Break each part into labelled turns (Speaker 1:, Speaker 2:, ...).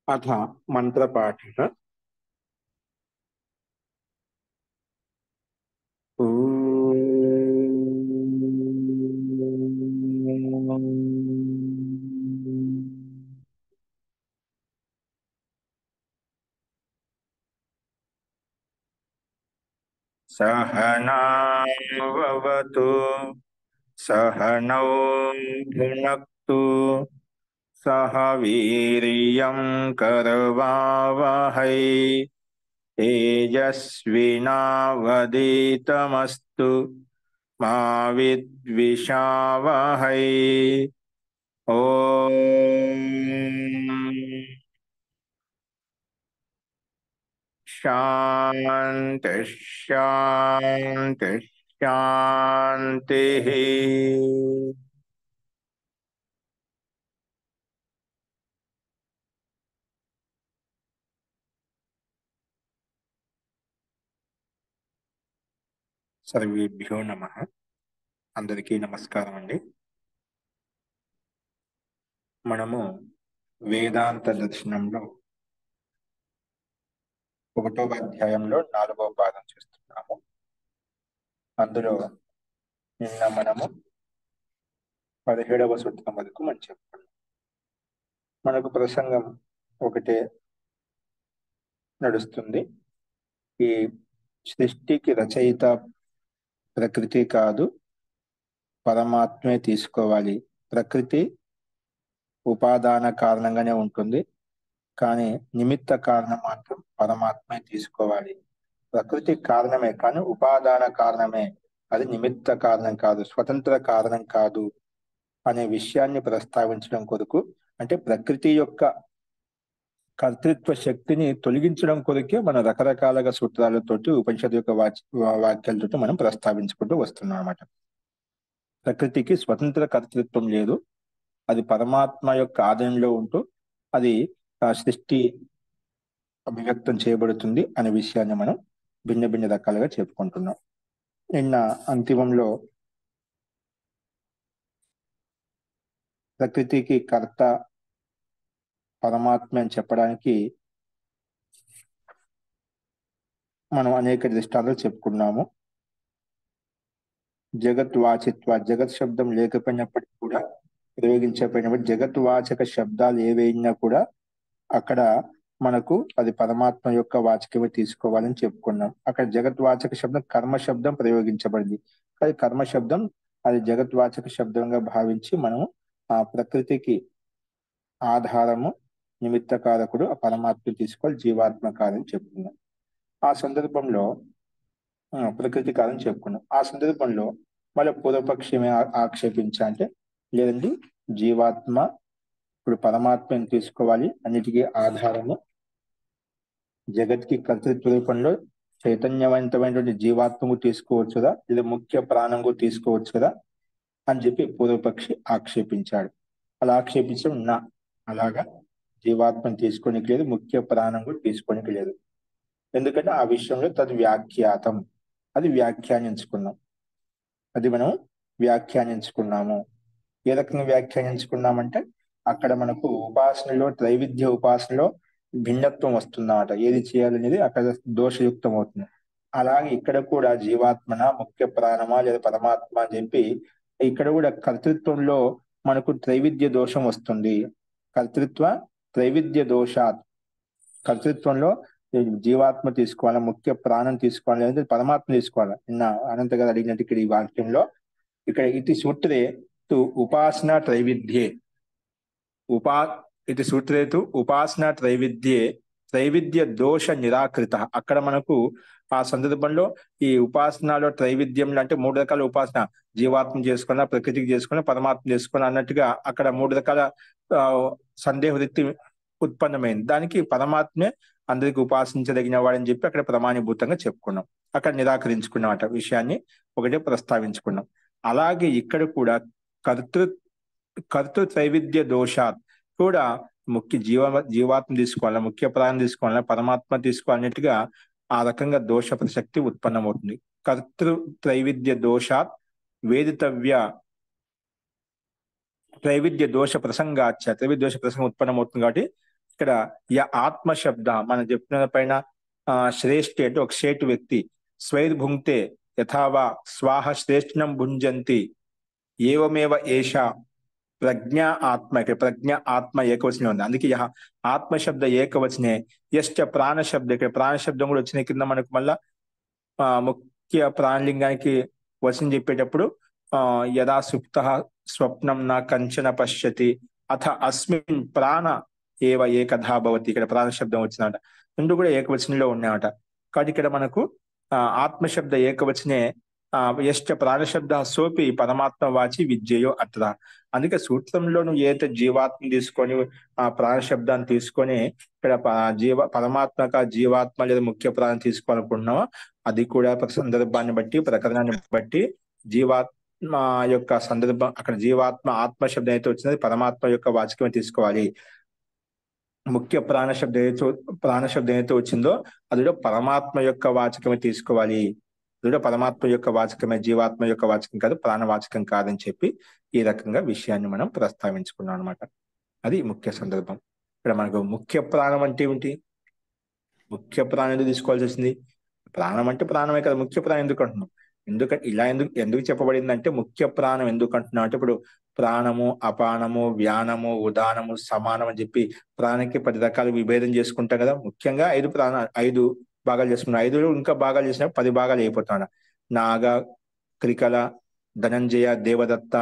Speaker 1: अथ मंत्रपाठः। सहनावतु सहनौ भुनक्तु सह वीर्यं करवावहै तेजस्विनावधीतमस्तु मा विद्विषावहै। ओम शांति शांति शांति। सर्वेभ्यो नमः। అందరికీ నమస్కారం అండి। మనము వేదాంత దర్శనంలో 1వ అధ్యాయంలో 4వ పాదం చేస్తున్నాము। అందులో నిన్న మనము 17వ సూత్రం వరకు మనం చెప్పుకున్నాం। మనకు ప్రసంగం ఒకటే నడుస్తుంది। ఈ సృష్టికి రచయిత ప్రకృతి కాదు, పరమాత్మే తీసుకోవాలి। ప్రకృతి ఉపాదాన కారణంగానే ఉంటుంది, కానీ నిమిత్త కారణం మాత్రం పరమాత్మే తీసుకోవాలి। ప్రకృతి కారణమే కానీ ఉపాదాన కారణమే, అది నిమిత్త కారణం కాదు, స్వతంత్ర కారణం కాదు అనే విషయాన్ని ప్రస్తావించడం కొరకు, అంటే ప్రకృతి యొక్క కర్తృత్వ శక్తిని తొలగించడం కొరకే మన రకరకాలుగా సూత్రాలతోటి ఉపనిషత్తు యొక్క వాక్యాలతోటి మనం ప్రస్తావించుకుంటూ వస్తున్నాం అన్నమాట। ప్రకృతికి స్వతంత్ర కర్తృత్వం లేదు, అది పరమాత్మ యొక్క ఆధీనంలో ఉంటూ అది సృష్టి అభివ్యక్తం చేయబడుతుంది అనే విషయాన్ని మనం భిన్న భిన్న రకాలుగా చెప్పుకుంటున్నాం। నిన్న అంతిమంలో ప్రకృతికి కర్త పరమాత్మ అని చెప్పడానికి మనం అనేక దృష్టాంతాలు చెప్పుకున్నాము। జగత్ వాచిత్వ, జగత్ శబ్దం లేకపోయినప్పటికీ కూడా ప్రయోగించకపోయినప్పటికీ జగత్ వాచక శబ్దాలు ఏవైనా కూడా అక్కడ మనకు అది పరమాత్మ యొక్క వాచకమే తీసుకోవాలని చెప్పుకున్నాం। అక్కడ జగత్ వాచక శబ్దం కర్మ శబ్దం ప్రయోగించబడింది, కానీ కర్మ శబ్దం అది జగత్ వాచక శబ్దంగా భావించి మనం ఆ ప్రకృతికి ఆధారము నిమిత్త కారకుడు ఆ పరమాత్మ తీసుకోవాలి, జీవాత్మ కాదని చెప్పుకున్నాం। ఆ సందర్భంలో ప్రకృతి కాదని చెప్పుకున్నాం। ఆ సందర్భంలో మళ్ళీ పూర్వపక్షమే ఆక్షేపించా అంటే, లేదండి జీవాత్మ ఇప్పుడు పరమాత్మని తీసుకోవాలి, అన్నిటికీ ఆధారము జగత్కి కర్తృత్వ రూపంలో చైతన్యవంతమైనటువంటి జీవాత్మకు తీసుకోవచ్చు కదా, లేదా ముఖ్య ప్రాణంకు తీసుకోవచ్చు కదా అని చెప్పి పూర్వపక్షి ఆక్షేపించాడు। అలా ఆక్షేపించడం నా అలాగా జీవాత్మని తీసుకోనికి లేదు, ముఖ్య ప్రాణం కూడా తీసుకోనికి లేదు। ఎందుకంటే ఆ విషయంలో తద్ వ్యాఖ్యాతం, అది వ్యాఖ్యానించుకున్నాం, అది మనం వ్యాఖ్యానించుకున్నాము। ఏ రకంగా వ్యాఖ్యానించుకున్నామంటే అక్కడ మనకు ఉపాసనలో త్రైవిధ్య ఉపాసనలో భిన్నత్వం వస్తుందన్నమాట, ఏది చేయాలనేది అక్కడ దోషయుక్తం అవుతుంది। అలాగే ఇక్కడ కూడా జీవాత్మన ముఖ్య ప్రాణమా లేదా పరమాత్మ అని చెప్పి ఇక్కడ కూడా కర్తృత్వంలో మనకు త్రైవిధ్య దోషం వస్తుంది। కర్తృత్వ త్రైవిధ్య దోషాత్, కర్తృత్వంలో జీవాత్మ తీసుకోవాలా, ముఖ్య ప్రాణం తీసుకోవాలి, లేదా పరమాత్మ తీసుకోవాలా। నిన్న అనంత గారు అడిగినట్టు ఇక్కడ ఈ వాక్యంలో ఇక్కడ ఇది సూత్రే తు ఉపాసన త్రైవిధ్యే ఇది సూత్రే తు ఉపాసన త్రైవిధ్యే త్రైవిధ్య దోష నిరాకృత। అక్కడ మనకు ఆ సందర్భంలో ఈ ఉపాసనలో త్రైవిధ్యంలో అంటే 3 రకాల ఉపాసన, జీవాత్మ చేసుకున్న, ప్రకృతికి చేసుకున్న, పరమాత్మ చేసుకున్న అన్నట్టుగా అక్కడ 3 రకాల సందేహ వృత్తి ఉత్పన్నమైంది। దానికి పరమాత్మే అందరికి ఉపాసించదగిన వాడని చెప్పి అక్కడ ప్రమాణీభూతంగా చెప్పుకున్నాం, అక్కడ నిరాకరించుకున్నమాట విషయాన్ని ఒకటే ప్రస్తావించుకున్నాం। అలాగే ఇక్కడ కూడా కర్తృ త్రైవిధ్య దోషాత్ కూడా ముఖ్య జీవాత్మ తీసుకోవాలా, ముఖ్య ప్రాణం తీసుకోవాలా, పరమాత్మ తీసుకోవాలన్నట్టుగా ఆ రకంగా దోష ప్రసక్తి ఉత్పన్నమవుతుంది। కర్తృ త్రైవిధ్య దోషాత్ వేదితవ్య త్రైవిధ్య దోష ప్రసంగాచ, త్రైవిధ్య దోష ప్రసంగం ఉత్పన్నమవుతుంది కాబట్టి ఇక్కడ ఆత్మ శబ్ద మనం చెప్పిన పైన శ్రేష్ఠి అంటే ఒక శ్రేష్ఠ వ్యక్తి, స్వైర్భుంక్తే యథావా స్వాహ శ్రేష్ఠనం భుంజంతి ఏవమేవ ఏష ప్రజ్ఞ ఆత్మ. ఇక్కడ ప్రజ్ఞ ఆత్మ ఏకవచనం ఉంది, అందుకే ఆత్మ శబ్ద ఏకవచనే. యశ్చ ప్రాణ శబ్ద, ఇక్కడ ప్రాణ శబ్దం కూడా వచ్చిన కింద మనకు మళ్ళా ముఖ్య ప్రాణలింగానికి వచనం చెప్పేటప్పుడు యదా సుప్త స్వప్నం నా కంచన పశ్యతి అథ అస్మిన్ ప్రాణ ఏవ ఏకథా భవతి. ఇక్కడ ప్రాణ శబ్దం వచ్చినట, రెండు కూడా ఏకవచనంలో ఉన్నాయట. కాబట్టి ఇక్కడ మనకు ఆత్మశబ్ద ఏకవచనే. యశ్చ ప్రాణశబ్ద సోపి పరమాత్మ వాచి విద్యయో అత్ర. అందుకే సూత్రంలో నువ్వు ఏదైతే జీవాత్మ తీసుకొని ప్రాణశబ్దాన్ని తీసుకొని ఇక్కడ పరమాత్మక జీవాత్మ లేదా ముఖ్య ప్రాణం తీసుకోవాలనుకుంటున్నావో అది కూడా సందర్భాన్ని బట్టి ప్రకరణాన్ని బట్టి జీవాత్మ యొక్క సందర్భం, అక్కడ జీవాత్మ ఆత్మశబ్దం అయితే వచ్చినది పరమాత్మ యొక్క వాచకమే తీసుకోవాలి. ముఖ్య ప్రాణశబ్దం ఏదైతే వచ్చిందో అది కూడా పరమాత్మ యొక్క వాచకమే తీసుకోవాలి. అది కూడా పరమాత్మ యొక్క వాచకమే, జీవాత్మ యొక్క వాచకం కాదు, ప్రాణవాచకం కాదని చెప్పి ఈ రకంగా విషయాన్ని మనం ప్రస్తావించుకున్నాం అనమాట. అది ముఖ్య సందర్భం. ఇక్కడ మనకు ముఖ్య ప్రాణం అంటే ఏమిటి, ముఖ్య ప్రాణం ఎందుకు తీసుకోవాల్సి వచ్చింది? ప్రాణం అంటే ప్రాణమే కదా, ముఖ్య ప్రాణం ఎందుకు అంటున్నాం? ఎందుకంటే ఇలా ఎందుకు చెప్పబడిందంటే ముఖ్య ప్రాణం ఎందుకు అంటున్నాం అంటే, ఇప్పుడు ప్రాణము, అపానము, వ్యానము, ఉదానము, సమానం అని చెప్పి ప్రాణానికి 10 రకాలు విభేదం చేసుకుంటాం కదా. ముఖ్యంగా 5 భాగాలు చేసుకున్నాం, 5 ఇంకా భాగాలు చేసినప్పుడు 10 భాగాలు అయిపోతాడు. నాగ, క్రికల, ధనంజయ, దేవదత్త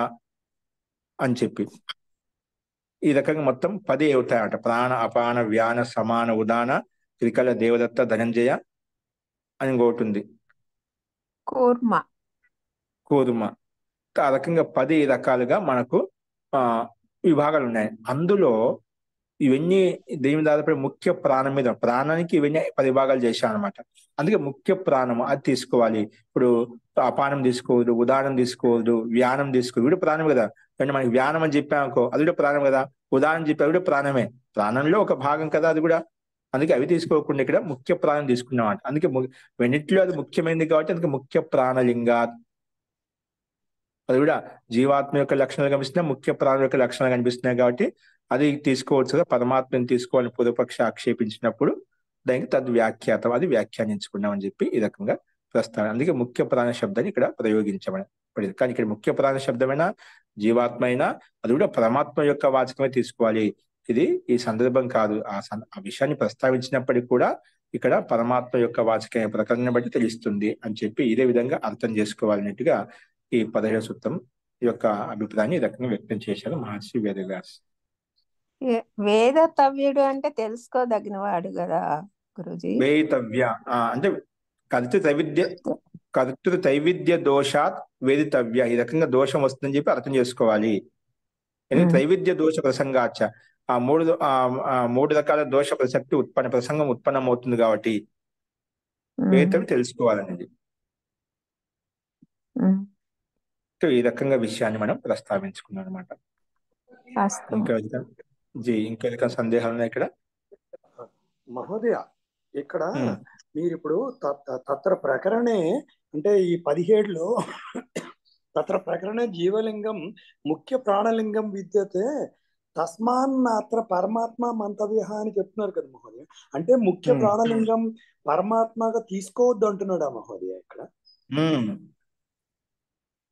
Speaker 1: అని చెప్పి ఈ రకంగా మొత్తం 10 అవుతాయట. ప్రాణ, అపాన, వ్యాన, సమాన, ఉదాన, క్రికల, దేవదత్త, ధనంజయ అని ఇంకోటి ఉంది, కూర్మ. ఆ రకంగా 10 రకాలుగా మనకు విభాగాలు ఉన్నాయి. అందులో ఇవన్నీ దేని మీద ఆధారపడి ముఖ్య ప్రాణం మీద, ప్రాణానికి ఇవన్నీ 10 భాగాలు చేశాం అనమాట. అందుకే ముఖ్య ప్రాణము అది తీసుకోవాలి. ఇప్పుడు అపానం తీసుకోవద్దు, ఉదానం తీసుకోవద్దు, వ్యానం తీసుకోవద్దు, ఇవి ప్రాణం కదా. అంటే మనకి వ్యానం అని చెప్పామనుకో అది కూడా ప్రాణం కదా, ఉదానం చెప్పి అది కూడా ప్రాణమే, ప్రాణంలో ఒక భాగం కదా అది కూడా. అందుకే అవి తీసుకోకుండా ఇక్కడ ముఖ్య ప్రాణం తీసుకున్నాం. అందుకే వెన్నిట్లో అది ముఖ్యమైనది కాబట్టి అందుకే ముఖ్య ప్రాణలింగా. అది కూడా జీవాత్మ యొక్క లక్షణాలు కనిపిస్తున్నాయి, ముఖ్య ప్రాణం యొక్క లక్షణాలు కనిపిస్తున్నాయి కాబట్టి అది తీసుకోవచ్చు. పరమాత్మని తీసుకోవాలని పూర్వపక్ష ఆక్షేపించినప్పుడు దానికి తద్వ్యాఖ్యాతం, అది వ్యాఖ్యానించుకున్నామని చెప్పి ఈ రకంగా ప్రస్తావన. అందుకే ముఖ్య ప్రాణ శబ్దాన్ని ఇక్కడ ప్రయోగించబడింది. కానీ ఇక్కడ ముఖ్య ప్రాణ శబ్దమైనా జీవాత్మ అయినా అది కూడా పరమాత్మ యొక్క వాచకమే తీసుకోవాలి. ఇది ఈ సందర్భం కాదు. ఆ విషయాన్ని ప్రస్తావించినప్పటికీ కూడా ఇక్కడ పరమాత్మ యొక్క వాచకమైన ప్రకరణను బట్టి తెలుస్తుంది అని చెప్పి ఇదే విధంగా అర్థం చేసుకోవాలన్నట్టుగా ఈ 17వ సూత్రం యొక్క అభిప్రాయాన్ని ఈ రకంగా వ్యక్తం చేశారు మహర్షి వేదవ్యాస్.
Speaker 2: వేదతవ్యుడు అంటే తెలుసుకోదగిన వాడు కదా గురుజీ.
Speaker 1: వేదితవ్య అంటే కర్తృ తైవిధ్య దోషాత్ వేదితవ్య, ఈ రకంగా దోషం వస్తుందని చెప్పి అర్థం చేసుకోవాలి. త్రైవిధ్య దోష ప్రసంగాచ, మూడు రకాల దోష ప్రసక్తి ప్రసంగం ఉత్పన్నం అవుతుంది కాబట్టి వేదం తెలుసుకోవాలనేది. ఈ రకంగా విషయాన్ని మనం ప్రస్తావించుకున్నాం అనమాట. ఇంకా సందేహాలు ఉన్నాయి ఇక్కడ
Speaker 3: మహోదయ? ఇక్కడ మీరు ఇప్పుడు తత్ర ప్రకరణే అంటే ఈ 17లో తత్ర ప్రకరణే జీవలింగం ముఖ్య ప్రాణలింగం విద్యతే తస్మాన్నత్ర పరమాత్మ మంతవ్య అని చెప్తున్నారు కదా మహోదయ. అంటే ముఖ్య ప్రాణలింగం పరమాత్మగా తీసుకోవద్దు అంటున్నాడా మహోదయ ఇక్కడ?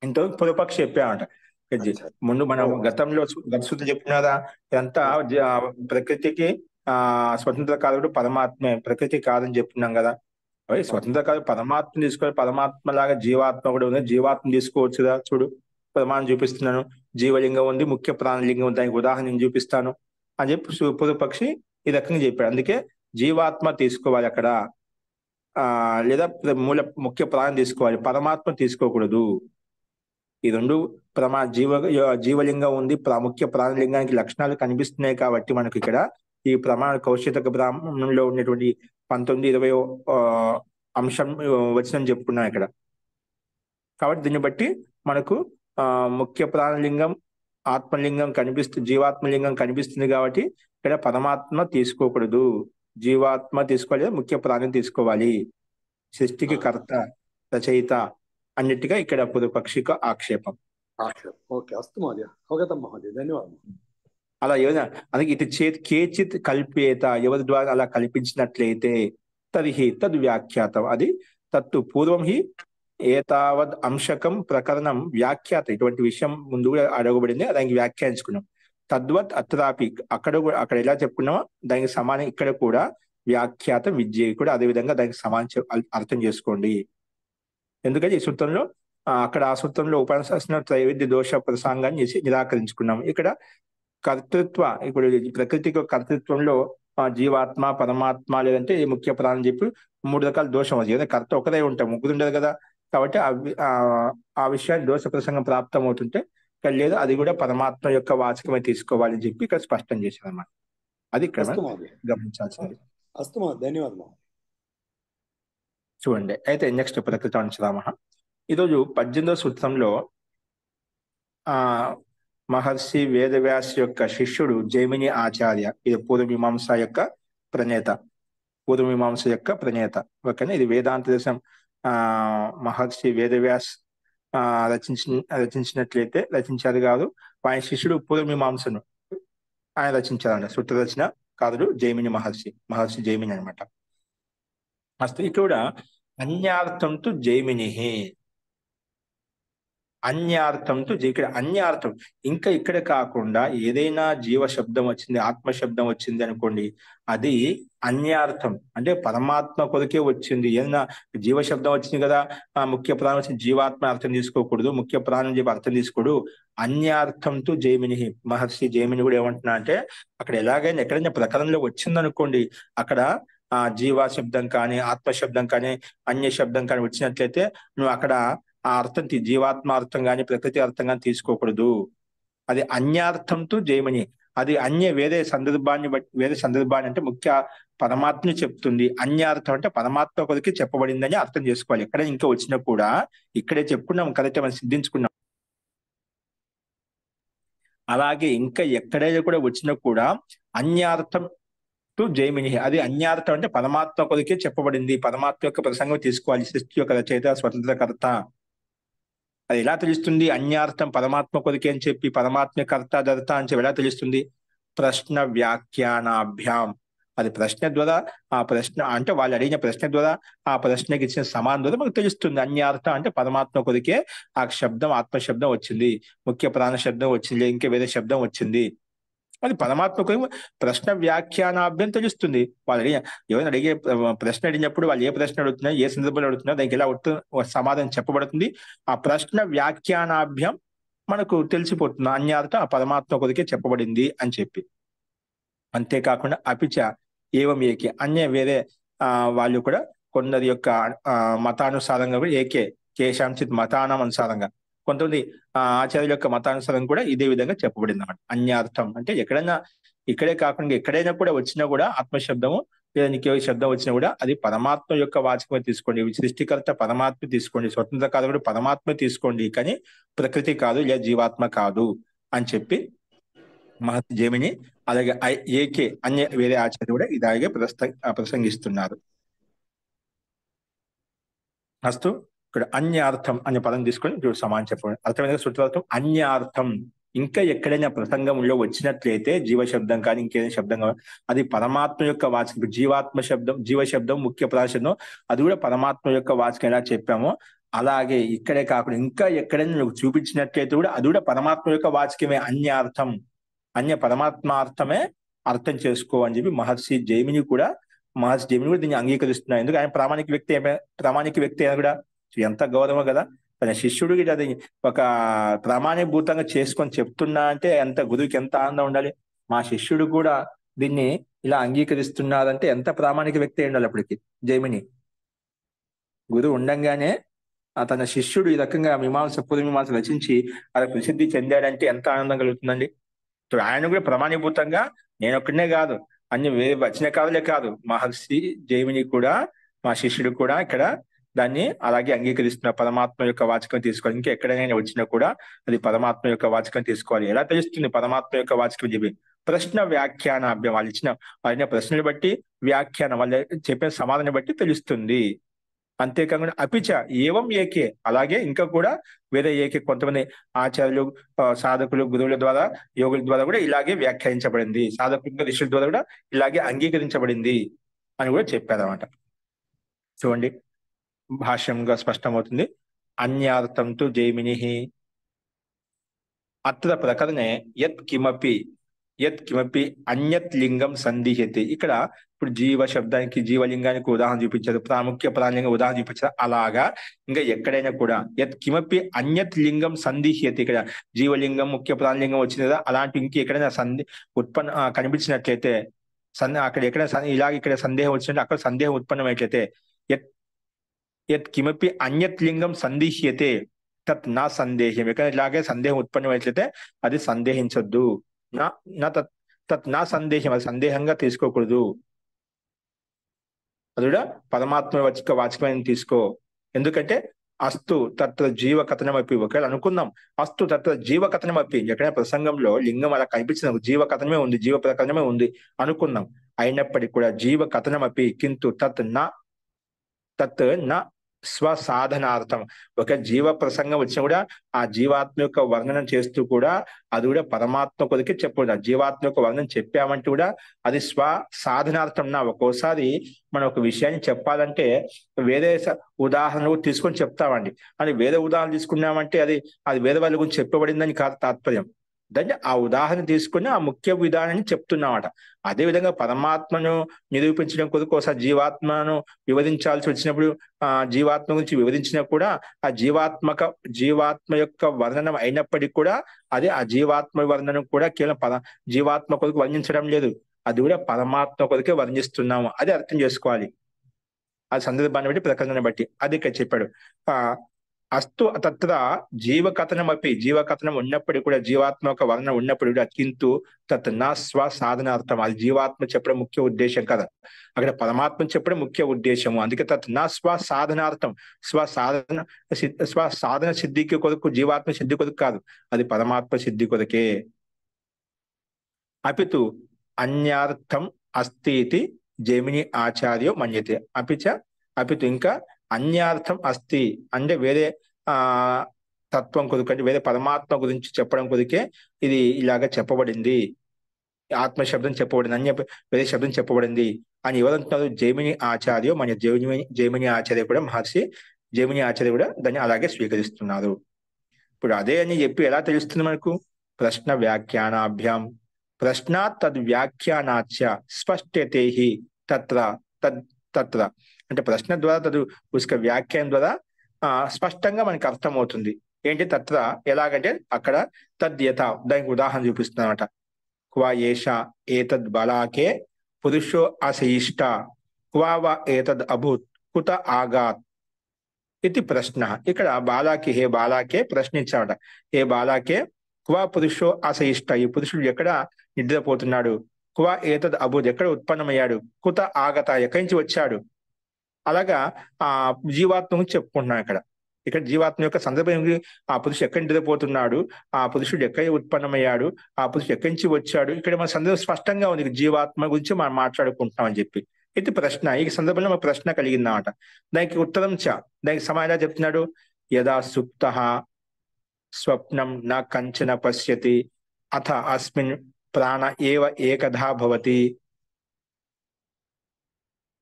Speaker 1: ఇంతవరకు పూర్వపక్షి చెప్పామంట. ముందు మనం గతంలో గతసూత్రం చెప్పినారా, ఇదంతా ప్రకృతికి స్వతంత్ర కాదు, పరమాత్మే, ప్రకృతి కాదని చెప్తున్నాం కదా. అవి స్వతంత్ర కాదు, పరమాత్మ తీసుకోవాలి. పరమాత్మ లాగా జీవాత్మ కూడా ఉంది, జీవాత్మ తీసుకోవచ్చు కదా. చూడు ప్రమాణం చూపిస్తున్నాను, జీవలింగం ఉంది, ముఖ్య ప్రాణలింగం ఉంది, దానికి ఉదాహరణ నేను చూపిస్తాను అని చెప్పి పూర్వపక్షి ఈ రకంగా చెప్పాడు. అందుకే జీవాత్మ తీసుకోవాలి అక్కడ, లేదా ముఖ్య ప్రాణం తీసుకోవాలి, పరమాత్మ తీసుకోకూడదు. ఈ రెండు జీవలింగం ఉంది, ముఖ్య ప్రాణలింగానికి లక్షణాలు కనిపిస్తున్నాయి కాబట్టి మనకు ఇక్కడ ఈ ప్రమాణ కౌశిక బ్రాహ్మణంలో ఉన్నటువంటి 19-20 అంశం వచనం చెప్పుకున్నాం ఇక్కడ. కాబట్టి దీన్ని బట్టి మనకు ముఖ్య ప్రాణలింగం, ఆత్మలింగం జీవాత్మలింగం కనిపిస్తుంది కాబట్టి ఇక్కడ పరమాత్మ తీసుకోకూడదు, జీవాత్మ తీసుకోవాలి, ముఖ్య ప్రాణం తీసుకోవాలి. సృష్టికి కర్త రచయిత అన్నిటిగా ఇక్కడ పూర్వపక్షిక ఆక్షేపం.
Speaker 3: ఓకే, అస్తు మహోదయ, అవగతం మహోదయ, ధన్యవాదాలు.
Speaker 1: అలా ఏమైనా అందుకే ఇది చేత్ కేచిత్ కల్పేత, ఎవరి ద్వారా అలా కల్పించినట్లయితే తరిహి తద్ వ్యాఖ్యాతం, అది తత్తు పూర్వం హి ఏతావద్ అంశకం ప్రకరణం వ్యాఖ్యాత, ఇటువంటి విషయం ముందు కూడా అడగబడింది, దానికి వ్యాఖ్యానించుకున్నాం. తద్వత్ అత్రాపి, అక్కడ ఎలా చెప్పుకున్నామో దానికి సమానం ఇక్కడ కూడా వ్యాఖ్యాత విద్య కూడా అదే విధంగా దానికి సమానం అర్థం చేసుకోండి. ఎందుకంటే ఈ సూత్రంలో అక్కడ ఆ సూత్రంలో ఉపనిషత్తున త్రైవిధ్య దోష ప్రసంగాన్ని చేసి నిరాకరించుకున్నాం. ఇక్కడ కర్తృత్వ, ఇప్పుడు ప్రకృతికి కర్తృత్వంలో జీవాత్మ, పరమాత్మ లేదంటే ముఖ్య ప్రాణం చెప్పి 3 రకాల దోషం అది. కర్త ఒకదే ఉంటాం, ముగ్గురు ఉండదు కదా. కాబట్టి ఆ విషయాన్ని దోష ప్రసంగం ప్రాప్తం అవుతుంటే ఇక్కడ లేదు, అది కూడా పరమాత్మ యొక్క వాచకమే తీసుకోవాలని చెప్పి ఇక్కడ స్పష్టం చేశారు అన్నమాట. అది ఇక్కడ గమనించాల్సింది.
Speaker 3: ధన్యవాదాలు.
Speaker 1: చూడండి, అయితే నెక్స్ట్ ప్రకృతి అంశరామ. ఈరోజు 18వ సూత్రంలో మహర్షి వేదవ్యాస్ యొక్క శిష్యుడు జైమిని ఆచార్య, ఇది పూర్వమీమాంస యొక్క ప్రణేత. ఓకేనా, ఇది వేదాంత దేశం మహర్షి వేదవ్యాస్ రచించారు కాదు, ఆయన శిష్యుడు పూర్వమీమాంసను ఆయన రచించారంట. సూత్ర రచన కాదు జైమిని మహర్షి జైమిని అనమాట. అస్తు ఇక్కడ అన్యార్థంతో జైమిని, ఇక్కడ అన్యార్థం, ఇంకా ఇక్కడ కాకుండా ఏదైనా జీవ శబ్దం వచ్చింది, ఆత్మ శబ్దం వచ్చింది అనుకోండి, అది అన్యార్థం, అంటే పరమాత్మ కొరకే వచ్చింది. ఏదైనా జీవ శబ్దం వచ్చింది కదా, ముఖ్య ప్రాణం వచ్చింది, జీవాత్మ అర్థం తీసుకోకూడదు, ముఖ్య ప్రాణం చెప్పి అర్థం తీసుకోడు. అన్యార్థంతో జైమిని, మహర్షి జైమిని కూడా ఏమంటున్నా అంటే, అక్కడ ఎలాగైనా ఎక్కడైనా ప్రకరణంలో వచ్చిందనుకోండి, అక్కడ జీవ శబ్దం కానీ, ఆత్మ శబ్దం కానీ, అన్య శబ్దం కానీ వచ్చినట్లయితే నువ్వు అక్కడ ఆ అర్థం జీవాత్మ అర్థం కానీ, ప్రకృతి అర్థం కానీ తీసుకోకూడదు. అది అన్యార్థంతో జైమిని, అది వేరే సందర్భాన్ని అంటే ముఖ్య పరమాత్మని చెప్తుంది. అన్యార్థం అంటే పరమాత్మ కొరికి చెప్పబడిందని అర్థం చేసుకోవాలి. ఎక్కడ ఇంకా వచ్చినా కూడా ఇక్కడే చెప్పుకున్నాం, కరెక్ట్ మనం సిద్ధించుకున్నాం. అలాగే ఇంకా ఎక్కడైనా కూడా వచ్చినా కూడా అన్యార్థం టు జైమిని, అది అన్యార్థం అంటే పరమాత్మ కొరికే చెప్పబడింది, పరమాత్మ యొక్క ప్రసంగం తీసుకోవాలి. సృష్టి యొక్క రచయిత, స్వతంత్రకర్త. అది ఎలా తెలుస్తుంది? అన్యార్థం పరమాత్మ కొరికే అని చెప్పి పరమాత్మ కర్త ధర్త అని చెప్పి ఎలా తెలుస్తుంది? ప్రశ్న వ్యాఖ్యానాభ్యాం, అది ప్రశ్న ద్వారా, ఆ ప్రశ్న అంటే వాళ్ళు అడిగిన ప్రశ్న ద్వారా, ఆ ప్రశ్నకి ఇచ్చిన సమానం ద్వారా మనకు తెలుస్తుంది. అన్యార్థం అంటే పరమాత్మ కొరికే ఆ శబ్దం, ఆత్మ శబ్దం వచ్చింది, ముఖ్య ప్రాణ శబ్దం వచ్చింది, ఇంకా వేరే శబ్దం వచ్చింది, అది పరమాత్మ కొరకు ప్రశ్న వ్యాఖ్యానాభ్యం తెలుస్తుంది. వాళ్ళు ఎవరైనా అడిగే ప్రశ్న అడిగినప్పుడు వాళ్ళు ఏ ప్రశ్న అడుగుతున్నారు, ఏ సందర్భంలో అడుగుతున్నారు, దానికి ఎలా సమాధానం చెప్పబడుతుంది. ఆ ప్రశ్న వ్యాఖ్యానాభ్యం మనకు తెలిసిపోతుంది. అన్యార్థం ఆ పరమాత్మ కొరికే చెప్పబడింది అని చెప్పి. అంతేకాకుండా అపిచ ఏవం ఏకే, వేరే వాళ్ళు కూడా కొందరి యొక్క మతానుసారంగా కూడా కేశాంచిత్ మతానం అనుసారంగా కొంతమంది ఆచార్యుల యొక్క మతానుసారం కూడా ఇదే విధంగా చెప్పబడింది అన్నమాట. అన్యార్థం అంటే ఇక్కడే కాకుండా ఎక్కడైనా కూడా వచ్చినా కూడా ఆత్మశబ్దము లేదా నీకే శబ్దం వచ్చినా కూడా అది పరమాత్మ యొక్క వాచకమే తీసుకోండి, సృష్టికర్త పరమాత్మ తీసుకోండి, స్వతంత్ర కాదు కూడా పరమాత్మ తీసుకోండి, కానీ ప్రకృతి కాదు లేదా జీవాత్మ కాదు అని చెప్పి మహర్షి జైమిని అలాగే వేరే ఆచార్యులు కూడా ఇలాగే ప్రసంగిస్తున్నారు. అస్తు ఇక్కడ అన్యార్థం అనే పదం తీసుకొని చూడు సమానం చెప్పండి. అర్థమైన సూత్రార్థం అన్యార్థం, ఇంకా ఎక్కడైనా ప్రసంగంలో వచ్చినట్లయితే జీవ శబ్దం కానీ ఇంకేదైనా శబ్దం కానీ అది పరమాత్మ యొక్క వాచకం. జీవ శబ్దం ముఖ్య ప్రాశబ్దం అది కూడా పరమాత్మ యొక్క వాచకం ఎలా చెప్పామో అలాగే ఇక్కడే కాకుండా ఇంకా ఎక్కడైనా నువ్వు చూపించినట్లయితే కూడా అది కూడా పరమాత్మ యొక్క వాచకమే. అన్యార్థం పరమాత్మార్థమే అర్థం చేసుకో అని చెప్పి మహర్షి జైమిని కూడా దీన్ని అంగీకరిస్తున్నారు. ఎందుకు ఆయన ప్రామాణిక వ్యక్తి అయినా కూడా ఎంత గౌరవం కదా, తన శిష్యుడికి అది ఒక ప్రామాణికభూతంగా చేసుకొని చెప్తున్నా అంటే ఎంత గురువుకి ఎంత ఆనందం ఉండాలి. మా శిష్యుడు కూడా దీన్ని ఇలా అంగీకరిస్తున్నారంటే ఎంత ప్రామాణిక వ్యక్తి ఉండాలి. అప్పటికి జైమిని గురువు ఉండంగానే తన శిష్యుడు ఈ రకంగా పూర్వమీమాంస రచించి అలా ప్రసిద్ధి చెందాడంటే ఎంత ఆనందం కలుగుతుందండి. ఆయన కూడా ప్రామాణికభూతంగా నేను ఒక్కడనే కాదు, అన్ని వచనకారులే కాదు, మహర్షి జైమిని కూడా మా శిష్యుడు కూడా ఇక్కడ దాన్ని అలాగే అంగీకరిస్తున్న పరమాత్మ యొక్క వాచకం తీసుకోవాలి. ఇంకా ఎక్కడైనా వచ్చినా కూడా అది పరమాత్మ యొక్క వాచకం తీసుకోవాలి. ఎలా తెలుస్తుంది పరమాత్మ యొక్క వాచకం చెప్పి? ప్రశ్న వ్యాఖ్యానాభ్యం, వాళ్ళ ప్రశ్నలు బట్టి వ్యాఖ్యానం, వాళ్ళు చెప్పిన సమాధానం బట్టి తెలుస్తుంది. అంతేకాకుండా అపిచ ఏవం ఏకే, అలాగే ఇంకా కూడా వేరే ఏకే కొంతమంది ఆచార్యులు, సాధకులు, గురువుల ద్వారా, యోగుల ద్వారా కూడా ఇలాగే వ్యాఖ్యానించబడింది, సాధకుల ఋషుల ద్వారా కూడా ఇలాగే అంగీకరించబడింది అని కూడా చెప్పారన్నమాట. చూడండి, భాష్యంగా స్పష్టమవుతుంది. అన్యార్థం తు జైమిని అత్ర ప్రకరణే యత్ కిమపి అన్యత్ లింగం సందిహ్యతే. ఇక్కడ ఇప్పుడు జీవ శబ్దానికి, జీవలింగానికి ఉదాహరణ చూపించారు, ప్రాముఖ్య ప్రాణలింగం ఉదాహరణ చూపించారు. అలాగా ఇంకా ఎక్కడైనా కూడా యత్ కిమపి అన్యత్ లింగం సందిహ్యతే, ఇక్కడ జీవలింగం, ముఖ్య ప్రాణలింగం వచ్చింది కదా, అలాంటి ఇంక ఎక్కడైనా కనిపించినట్లయితే అక్కడ ఎక్కడైనా ఇలాగ ఇక్కడ సందేహం వచ్చినట్టు అక్కడ సందేహం ఉత్పన్నమైనట్లయితే యత్ కిమపి అన్యత్ లింగం సందిహ్యతే తత్ నా సందేహం, ఎక్కడ ఇలాగే సందేహం ఉత్పన్నమైనట్లయితే అది సందేహించొద్దు. తత్ నా సందేహం, అది సందేహంగా తీసుకోకూడదు. అది కూడా పరమాత్మ వాచకమైన తీసుకో. ఎందుకంటే అస్తు తత్ర జీవ కథనం అప్పి, ఒకవేళ అనుకుందాం అస్తు తత్ర జీవ కథనం అప్పి, ఎక్కడైనా ప్రసంగంలో లింగం అలా కనిపించిన జీవ కథనమే ఉంది, జీవ ప్రకరణమే ఉంది అనుకుందాం. అయినప్పటికీ కూడా జీవ కథనం అప్పి కింటు తత్ నా స్వసాధనార్థం, ఒక జీవ ప్రసంగం వచ్చినా కూడా ఆ జీవాత్మ యొక్క వర్ణనం చేస్తూ కూడా అది కూడా పరమాత్మ కొదికి చెప్పకూడదు. జీవాత్మ యొక్క వర్ణనం చెప్పామంటే కూడా అది స్వ సాధనార్థం. ఒక్కోసారి మనం ఒక విషయాన్ని చెప్పాలంటే వేరే ఉదాహరణలు తీసుకొని చెప్తామండి. అది వేరే ఉదాహరణ తీసుకున్నామంటే అది వేరే వాళ్ళ గురించి చెప్పబడిందని కాదు తాత్పర్యం. దాన్ని ఆ ఉదాహరణ తీసుకుని ఆ ముఖ్య విధానాన్ని చెప్తున్నామట. అదేవిధంగా పరమాత్మను నిరూపించడం కొరకు ఒకసారి జీవాత్మను వివరించాల్సి వచ్చినప్పుడు జీవాత్మ గురించి వివరించినా కూడా ఆ జీవాత్మ యొక్క వర్ణనం అయినప్పటికీ కూడా అది ఆ జీవాత్మ వర్ణనం కూడా కేవలం జీవాత్మ కొరకు వర్ణించడం లేదు, అది కూడా పరమాత్మ కొరకే వర్ణిస్తున్నాము. అది అర్థం చేసుకోవాలి, ఆ సందర్భాన్ని బట్టి, ప్రకరణను బట్టి. అది ఇక్కడ చెప్పాడు. అస్తు తత్ర జీవకథనం అప్పి, జీవకథనం ఉన్నప్పటికీ కూడా, జీవాత్మ యొక్క వర్ణన ఉన్నప్పుడు కూడా కింటు తత్ నా స్వ సాధనార్థం, అది జీవాత్మ చెప్పడం ముఖ్య ఉద్దేశం కదా, అక్కడ పరమాత్మ చెప్పడం ముఖ్య ఉద్దేశము. అందుకే తత్ నా స్వ సాధనార్థం, స్వ సాధన సిద్ధికి కొరకు, జీవాత్మ సిద్ధి కొరకు కాదు, అది పరమాత్మ సిద్ధి కొరకే. అపితు అన్యార్థం అస్థితి జైమిని ఆచార్యో మన్యతే. అపితు ఇంకా అన్యార్థం అస్తి అంటే వేరే తత్వం కొరకు, అంటే వేరే పరమాత్మ గురించి చెప్పడం కొరికే ఇది ఇలాగా చెప్పబడింది, ఆత్మశబ్దం చెప్పబడింది, వేరే శబ్దం చెప్పబడింది అని ఎవరంటున్నారు? జైమిని ఆచార్యో మన జైమిని ఆచార్య కూడా, మహర్షి జైమిని ఆచార్య కూడా దాన్ని అలాగే స్వీకరిస్తున్నారు. ఇప్పుడు అదే అని చెప్పి ఎలా తెలుస్తుంది మనకు? ప్రశ్న వ్యాఖ్యానాభ్యాం ప్రశ్నాత్ తద్ వ్యాఖ్యానాచ స్పష్టతే హి తత్ర అంటే ప్రశ్న ద్వారా తదు ఉస్క వ్యాఖ్యానం ద్వారా స్పష్టంగా మనకి అర్థమవుతుంది. ఏంటి తత్ర ఎలాగంటే అక్కడ తద్యత, దానికి ఉదాహరణ చూపిస్తున్నమాట. క్వా ఏష ఏతద్ బలాకే పురుషో అశయిష్ట క్వా వా ఏతద్ అభూత్ కుత ఆగాత్ ఇది ప్రశ్న. ఇక్కడ బాలాకి, హే బాలాకే ప్రశ్నించామట. హే బాలాకే క్వా పురుషో అశయిష్ట, ఈ పురుషుడు ఎక్కడ నిద్రపోతున్నాడు? క్వా ఏతద్ అభూత్, ఎక్కడ ఉత్పన్నమయ్యాడు? కుత ఆగత, ఎక్కడి నుంచి వచ్చాడు? అలాగా ఆ జీవాత్మ గురించి చెప్పుకుంటున్నాం. ఇక్కడ జీవాత్మ యొక్క సందర్భం, ఆ పురుషుడు ఎక్కడి నిద్రపోతున్నాడు, ఆ పురుషుడు ఎక్కడ ఉత్పన్నమయ్యాడు, ఆ పురుషుడు ఎక్కడి నుంచి వచ్చాడు, ఇక్కడ మన సందర్భం స్పష్టంగా ఉంది, జీవాత్మ గురించి మనం మాట్లాడుకుంటున్నాం అని చెప్పి. ఇది ప్రశ్న. ఈ సందర్భంలో మన ప్రశ్న కలిగిందన్నమాట. దానికి ఉత్తరం దానికి సమాధానం చెప్తున్నాడు. యదా సుప్త స్వప్నం నా కంచన పశ్యతి అథ అస్మిన్ ప్రాణ ఏవ ఏకధా భవతి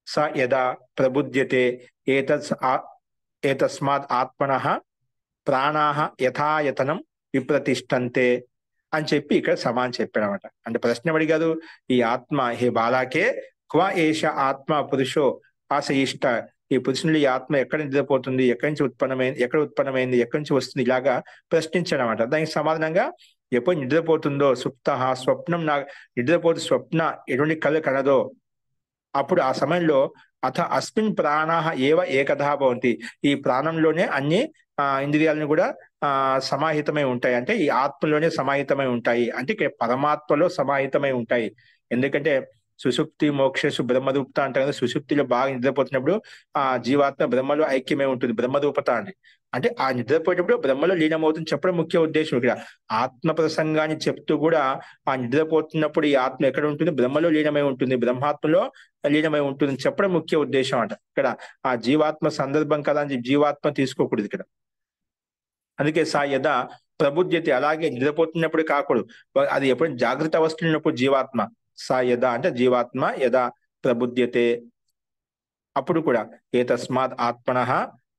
Speaker 1: స యదా ప్రబుధ్యతే ఏతస్మాత్ ఆత్మనః ప్రాణాః యథాయతనం విప్రతిష్టంతే అని చెప్పి ఇక్కడ సమానం చెప్పాడనమాట. అంటే ప్రశ్న అడిగారు, ఈ ఆత్మ, హే బాలాకే క్వా ఏష ఆత్మ పురుషో ఆశయిష్ట, ఈ పురుషుని ఈ ఆత్మ ఎక్కడ నిద్రపోతుంది, ఎక్కడి నుంచి ఉత్పన్నమైంది, ఎక్కడి నుంచి వస్తుంది, ఇలాగా ప్రశ్నించాడు అనమాట. దానికి సమాధానంగా ఎప్పుడు నిద్రపోతుందో, సుప్త స్వప్నం, నా నిద్రపోతు స్వప్న ఎటువంటి కళ కనదో అప్పుడు ఆ సమయంలో అథ అస్మిన్ ప్రాణాః ఏవ ఏకధా భవంతి, ఈ ప్రాణంలోనే అన్ని ఇంద్రియాలను కూడా సమాహితమై ఉంటాయి. అంటే ఈ ఆత్మలోనే సమాహితమై ఉంటాయి, అంటే ఇక్కడ పరమాత్మలో సమాహితమై ఉంటాయి. ఎందుకంటే సుషుప్తి మోక్షసు బ్రహ్మరూపత అంటారు కదా. సుషుప్తిలో బాగా నిద్రపోతున్నప్పుడు ఆ జీవాత్మ బ్రహ్మలో ఐక్యమే ఉంటుంది, బ్రహ్మరూపత అండి. అంటే ఆ నిద్రపోయేటప్పుడు బ్రహ్మలో లీనమవుతుంది చెప్పడం ముఖ్య ఉద్దేశం. ఇక్కడ ఆత్మ ప్రసంగాన్ని చెప్తూ కూడా ఆ నిద్రపోతున్నప్పుడు ఈ ఆత్మ ఎక్కడ ఉంటుంది, బ్రహ్మలో లీనమై ఉంటుంది, బ్రహ్మాత్మలో లీనమై ఉంటుంది చెప్పడం ముఖ్య ఉద్దేశం అంట. ఇక్కడ ఆ జీవాత్మ సందర్భం కదా అని జీవాత్మ తీసుకోకూడదు ఇక్కడ. అందుకే సా యదా ప్రబుద్ధ్యతే, అలాగే నిద్రపోతున్నప్పుడు కాకూడదు, అది ఎప్పుడు జాగ్రత్త అవస్థలో ఉన్నప్పుడు జీవాత్మ. సా యదా అంటే జీవాత్మ యదా ప్రబుద్ధ్యతే, అప్పుడు కూడా ఏ తస్మాత్ ఆత్మనః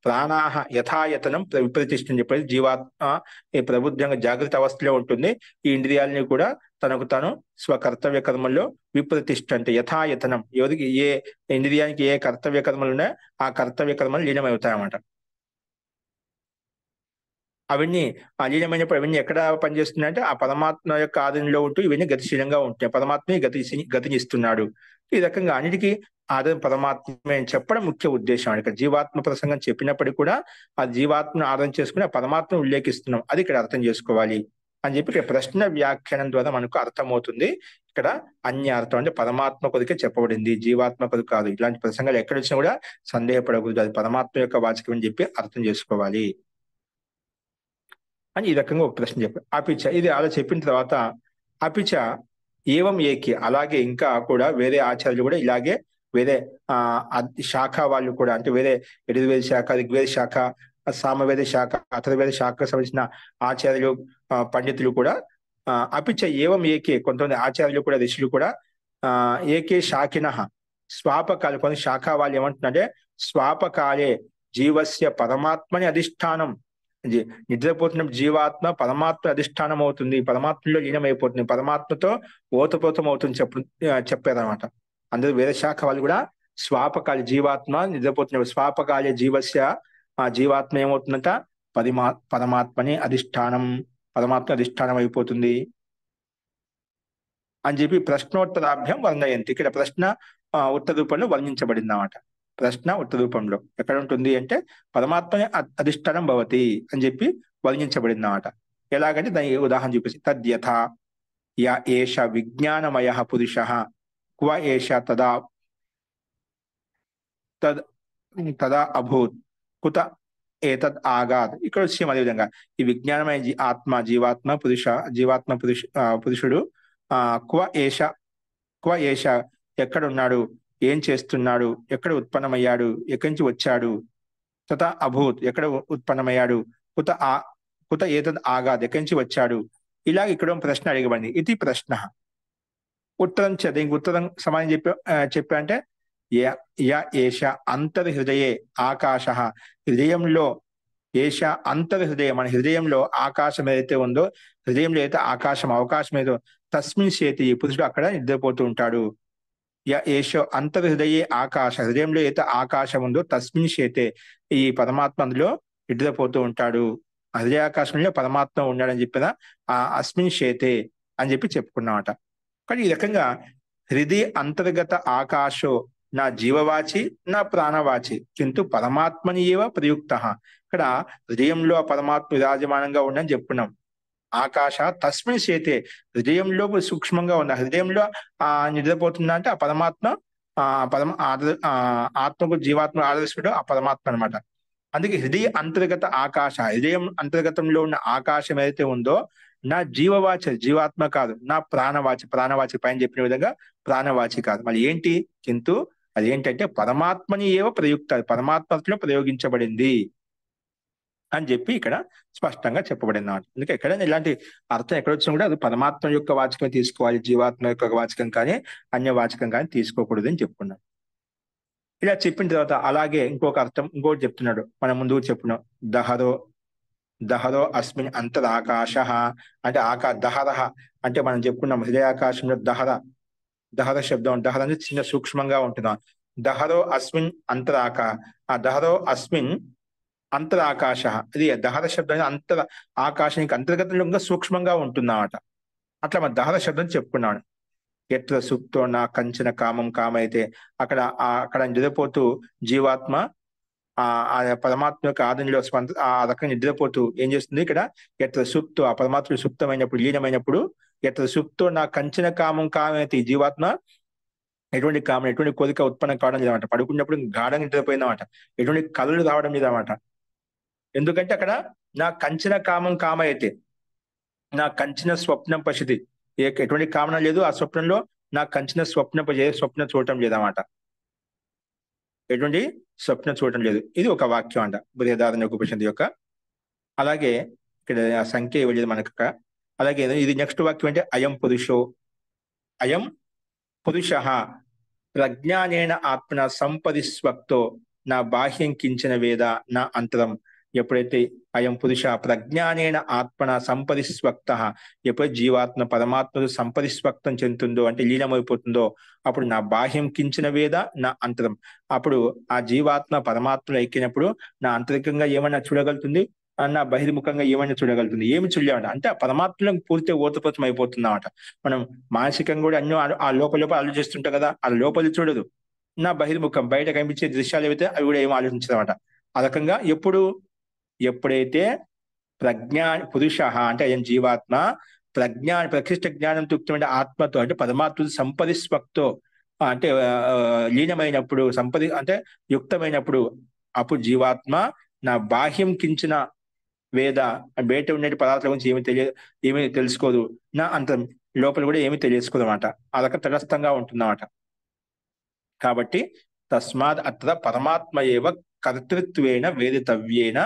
Speaker 1: ప్రాణాహ యథాయతనం విప్రతిష్టని చెప్పేసి జీవాత్మ ఈ ప్రబుద్ధంగా జాగ్రత్త అవస్థలో ఉంటుంది. ఈ ఇంద్రియాలని కూడా తనకు తాను స్వకర్తవ్య కర్మల్లో విప్రతిష్ట అంటే యథాయతనం, ఎవరికి ఏ ఇంద్రియానికి ఏ కర్తవ్య కర్మలు ఉన్నాయో ఆ కర్తవ్య కర్మలు లీనమవుతాయన్నమాట. అవన్నీ లీనమైనప్పుడు అవన్నీ ఎక్కడ పనిచేస్తున్నాయంటే ఆ పరమాత్మ యొక్క ఆధీనంలో ఉంటూ ఇవన్నీ గతిశీలంగా ఉంటాయి. పరమాత్మే గతినిస్తున్నాడు. ఈ రకంగా అన్నిటికీ ఆధారం పరమాత్మే అని చెప్పడం ముఖ్య ఉద్దేశం. ఇక్కడ జీవాత్మ ప్రసంగం చెప్పినప్పటికీ కూడా ఆ జీవాత్మను ఆధారం చేసుకుని ఆ పరమాత్మను ఉల్లేఖిస్తున్నాం, అది ఇక్కడ అర్థం చేసుకోవాలి అని చెప్పి ఇక్కడ ప్రశ్న వ్యాఖ్యానం ద్వారా మనకు అర్థమవుతుంది. ఇక్కడ అన్య అర్థం అంటే పరమాత్మ కొరికే చెప్పబడింది, జీవాత్మ కొరకు కాదు. ఇలాంటి ప్రసంగాలు ఎక్కడ వచ్చినా కూడా సందేహపడకూడదు, అది పరమాత్మ యొక్క వాచకం అని చెప్పి అర్థం చేసుకోవాలి అని ఈ రకంగా ఒక ప్రశ్న చెప్పారు. అపిచ ఇది అలా చెప్పిన తర్వాత అపిచ ఏవం ఏకి, అలాగే ఇంకా కూడా వేరే ఆచార్యులు కూడా ఇలాగే వేరే శాఖ వాళ్ళు కూడా, అంటే వేరే యజుర్వేద శాఖ, ఋగ్వేద శాఖ, సామవేద శాఖ, అథర్వేద శాఖకు సంబంధించిన ఆచార్యులు పండితులు కూడా అపిచ ఏవం ఏకే, కొంతమంది ఆచార్యులు కూడా ఋషులు కూడా ఏకే శాఖినః స్వాపకాలు, కొన్ని శాఖ వాళ్ళు ఏమంటున్నారంటే స్వాపకాలే జీవస్య పరమాత్మని అధిష్టానం, నిద్రపోతున్న జీవాత్మ పరమాత్మ అధిష్టానం అవుతుంది, పరమాత్మలో లీనమైపోతుంది, పరమాత్మతో ఓతపోతం అవుతుంది చెప్పారనమాట. అందరూ వేరే శాఖ వాళ్ళు కూడా స్వాపకాలి జీవాత్మ నిద్రపోతున్న స్వాపకాలే జీవస్య, ఆ జీవాత్మ ఏమవుతుందంట పరమాత్మని అధిష్టానం, పరమాత్మ అధిష్టానం అయిపోతుంది అని చెప్పి ప్రశ్నోత్తరాభ్యం వర్ణయంతి. ఇక్కడ ప్రశ్న ఉత్తర రూపంలో వర్ణించబడింది అన్నమాట. ప్రశ్న ఉత్తర రూపంలో ఎక్కడ ఉంటుంది అంటే పరమాత్మని అధిష్టానం భవతి అని చెప్పి వర్ణించబడింది అన్నమాట. ఎలాగంటే దాని ఉదాహరణ చూపిస్తే తద్యథ య ఏష విజ్ఞానమయ పురుష క్వ ఏష తదా అభూత్ కుత ఏతద్ ఆగాద్. ఇక్కడ వచ్చి అదేవిధంగా ఈ విజ్ఞానమయ జీవాత్మ పురుషుడు క్వ ఏష ఎక్కడున్నాడు, ఏం చేస్తున్నాడు, ఎక్కడ ఉత్పన్నమయ్యాడు, ఎక్కడి నుంచి వచ్చాడు, తథా అభూత్ ఎక్కడ ఉత్పన్నమయ్యాడు, కుత ఏతద్ ఆగాద్ ఎక్కడి నుంచి వచ్చాడు. ఇలాగ ఇక్కడ ప్రశ్న అడగబడింది. ఇది ప్రశ్న. ఉత్తరం దీనికి ఉత్తరం సమానం చెప్పా అంటే య ఏష అంతర్హృదయే ఆకాశ, హృదయంలో ఏష అంతర్హృదయం, మన హృదయంలో ఆకాశం ఏదైతే ఉందో, హృదయంలో అయితే అవకాశం ఏదో తస్మిన్ చేతి, ఈ పురుషుడు అక్కడ నిద్రపోతూ ఉంటాడు. య ఏషో అంతర్హృదయే ఆకాశ, హృదయంలో అయితే ఆకాశం ఉందో తస్మిన్ చేతే, ఈ పరమాత్మ అందులో నిద్రపోతూ ఉంటాడు. హృదయాకాశంలో పరమాత్మ ఉన్నాడని చెప్పిన అస్మిన్ చేతే అని చెప్పి చెప్పుకున్నమాట. కానీ ఈ రకంగా హృదయ అంతర్గత ఆకాశో నా జీవవాచి నా ప్రాణవాచి కింటు పరమాత్మని ఏవ ప్రయుక్త. ఇక్కడ హృదయంలో పరమాత్మ విరాజమానంగా ఉండని చెప్పుకున్నాం. ఆకాశ తస్మిన్ చేతే, హృదయంలో సూక్ష్మంగా ఉన్న, హృదయంలో నిద్రపోతుందా అంటే ఆ పరమాత్మ ఆత్మకు జీవాత్మ ఆదర్శుడు ఆ పరమాత్మ అనమాట. అందుకే హృదయ అంతర్గత ఆకాశ, హృదయం అంతర్గతంలో ఉన్న ఆకాశం ఏదైతే ఉందో నా జీవవాచి, జీవాత్మ కాదు, నా ప్రాణవాచి పైన చెప్పిన విధంగా ప్రాణవాచి కాదు. మళ్ళీ ఏంటి కింటు అది ఏంటంటే పరమాత్మని ఏవో ప్రయుక్త, పరమాత్మలో ప్రయోగించబడింది అని చెప్పి ఇక్కడ స్పష్టంగా చెప్పబడింది అన్నమాట. అందుకే ఎక్కడైనా ఇలాంటి అర్థం ఎక్కడ వచ్చినా కూడా అది పరమాత్మ యొక్క వాచకం తీసుకోవాలి, జీవాత్మ యొక్క వాచకం కానీ అన్య వాచకం కానీ తీసుకోకూడదు అని చెప్పుకున్నాం. ఇలా చెప్పిన తర్వాత అలాగే ఇంకొక అర్థం ఇంకోటి చెప్తున్నాడు, మనం ముందు చెప్పుకున్నాం. దహరో అస్మిన్ అంతరాకాశ అంటే దహరహ అంటే మనం చెప్పుకున్నాం హృదయాకాశంలో దహర శబ్దం, దహర అంటే చిన్న సూక్ష్మంగా ఉంటున్నాం. దహరో అస్మిన్ ఆ దహరో అస్మిన్ అంతరాకాశ, ఇది దహర శబ్దం ఆకాశానికి అంతర్గతంలో ఇంకా సూక్ష్మంగా ఉంటుందన్నమాట. అట్లా మన దహర శబ్దం చెప్పుకున్నాడు. ఎట్ల సుప్తో నా కంచన కామైతే, అక్కడ నిద్రపోతూ జీవాత్మ ఆ పరమాత్మ యొక్క ఆధీనంలో ఆ రకంగా నిద్రపోతూ ఏం చేస్తుంది, ఇక్కడ ఎట్ల సుప్తో ఆ పరమాత్మ సుప్తమైనప్పుడు లీనమైనప్పుడు ఎట్ల సుప్తో నా కంచన కామైతే, జీవాత్మ ఎటువంటి కామం, ఎటువంటి కోరిక ఉత్పన్నం కావడం లేదన్నమాట. పడుకున్నప్పుడు గాఢంగా నిద్రపోయిందన్నమాట. ఎటువంటి కళలు రావడం లేదన్నమాట. ఎందుకంటే అక్కడ నా కంచిన కామం కామయతే, నా కంచిన స్వప్నం పశితి. ఎటువంటి కామన లేదు ఆ స్వప్నంలో, నా కంచిన స్వప్నం చూడటం లేదన్నమాట. ఎటువంటి స్వప్నం చూడటం లేదు. ఇది ఒక వాక్యం అంట బృహదారణ్యకోపనిషత్తు యొక్క. అలాగే ఇక్కడ ఆ సంఖ్య ఇవ్వలేదు మనకు. అలాగే ఇది నెక్స్ట్ వాక్యం అంటే అయం పురుష ప్రజ్ఞానేన ఆత్మన సంపరిస్వక్తో నా బాహ్యం కించిన వేద నా అంతరం. ఎప్పుడైతే అయం పురుష ప్రజ్ఞానేన ఆత్మన సంపరిస్వక్త, ఎప్పుడైతే జీవాత్మ పరమాత్మకు సంపరిస్వక్తం చెందుతుందో అంటే లీనమైపోతుందో అప్పుడు నా బాహ్యం కించిన వేద నా అంతరం. అప్పుడు ఆ జీవాత్మ పరమాత్మలో ఎక్కినప్పుడు నా అంతరికంగా ఏమైనా చూడగలుగుతుంది, నా బహిర్ముఖంగా ఏమైనా చూడగలుగుతుంది. ఏమి చూడలేమంట అంటే ఆ పరమాత్మలో పూర్తిగా ఓతప్రోతం అయిపోతుందన్నమాట. మనం మానసికంగా కూడా అన్ని ఆ లోపల ఆలోచిస్తుంటాం కదా, ఆ లోపలి చూడదు. నా బహిర్ముఖం బయట కనిపించే దృశ్యాలు ఏవైతే అవి కూడా ఏమి ఆలోచించదన్నమాట. ఆ రకంగా ఎప్పుడైతే పురుష అంటే ఆయన జీవాత్మ ప్రకృష్ట జ్ఞానంతో యుక్తమైన ఆత్మతో అంటే పరమాత్మ సంపరిస్వక్తో అంటే లీనమైనప్పుడు అంటే యుక్తమైనప్పుడు అప్పుడు జీవాత్మ నా బాహ్యం కించిన వేద బయట ఉండే పదార్థాల గురించి ఏమీ తెలుసుకోదు, నా అంత లోపల కూడా ఏమీ తెలియసుకోదు అన్నమాట. అదొక తటస్థంగా ఉంటుందన్నమాట. కాబట్టి తస్మాత్ అత్ర పరమాత్మ ఏవ కర్తృత్వేన వేదితవ్యేన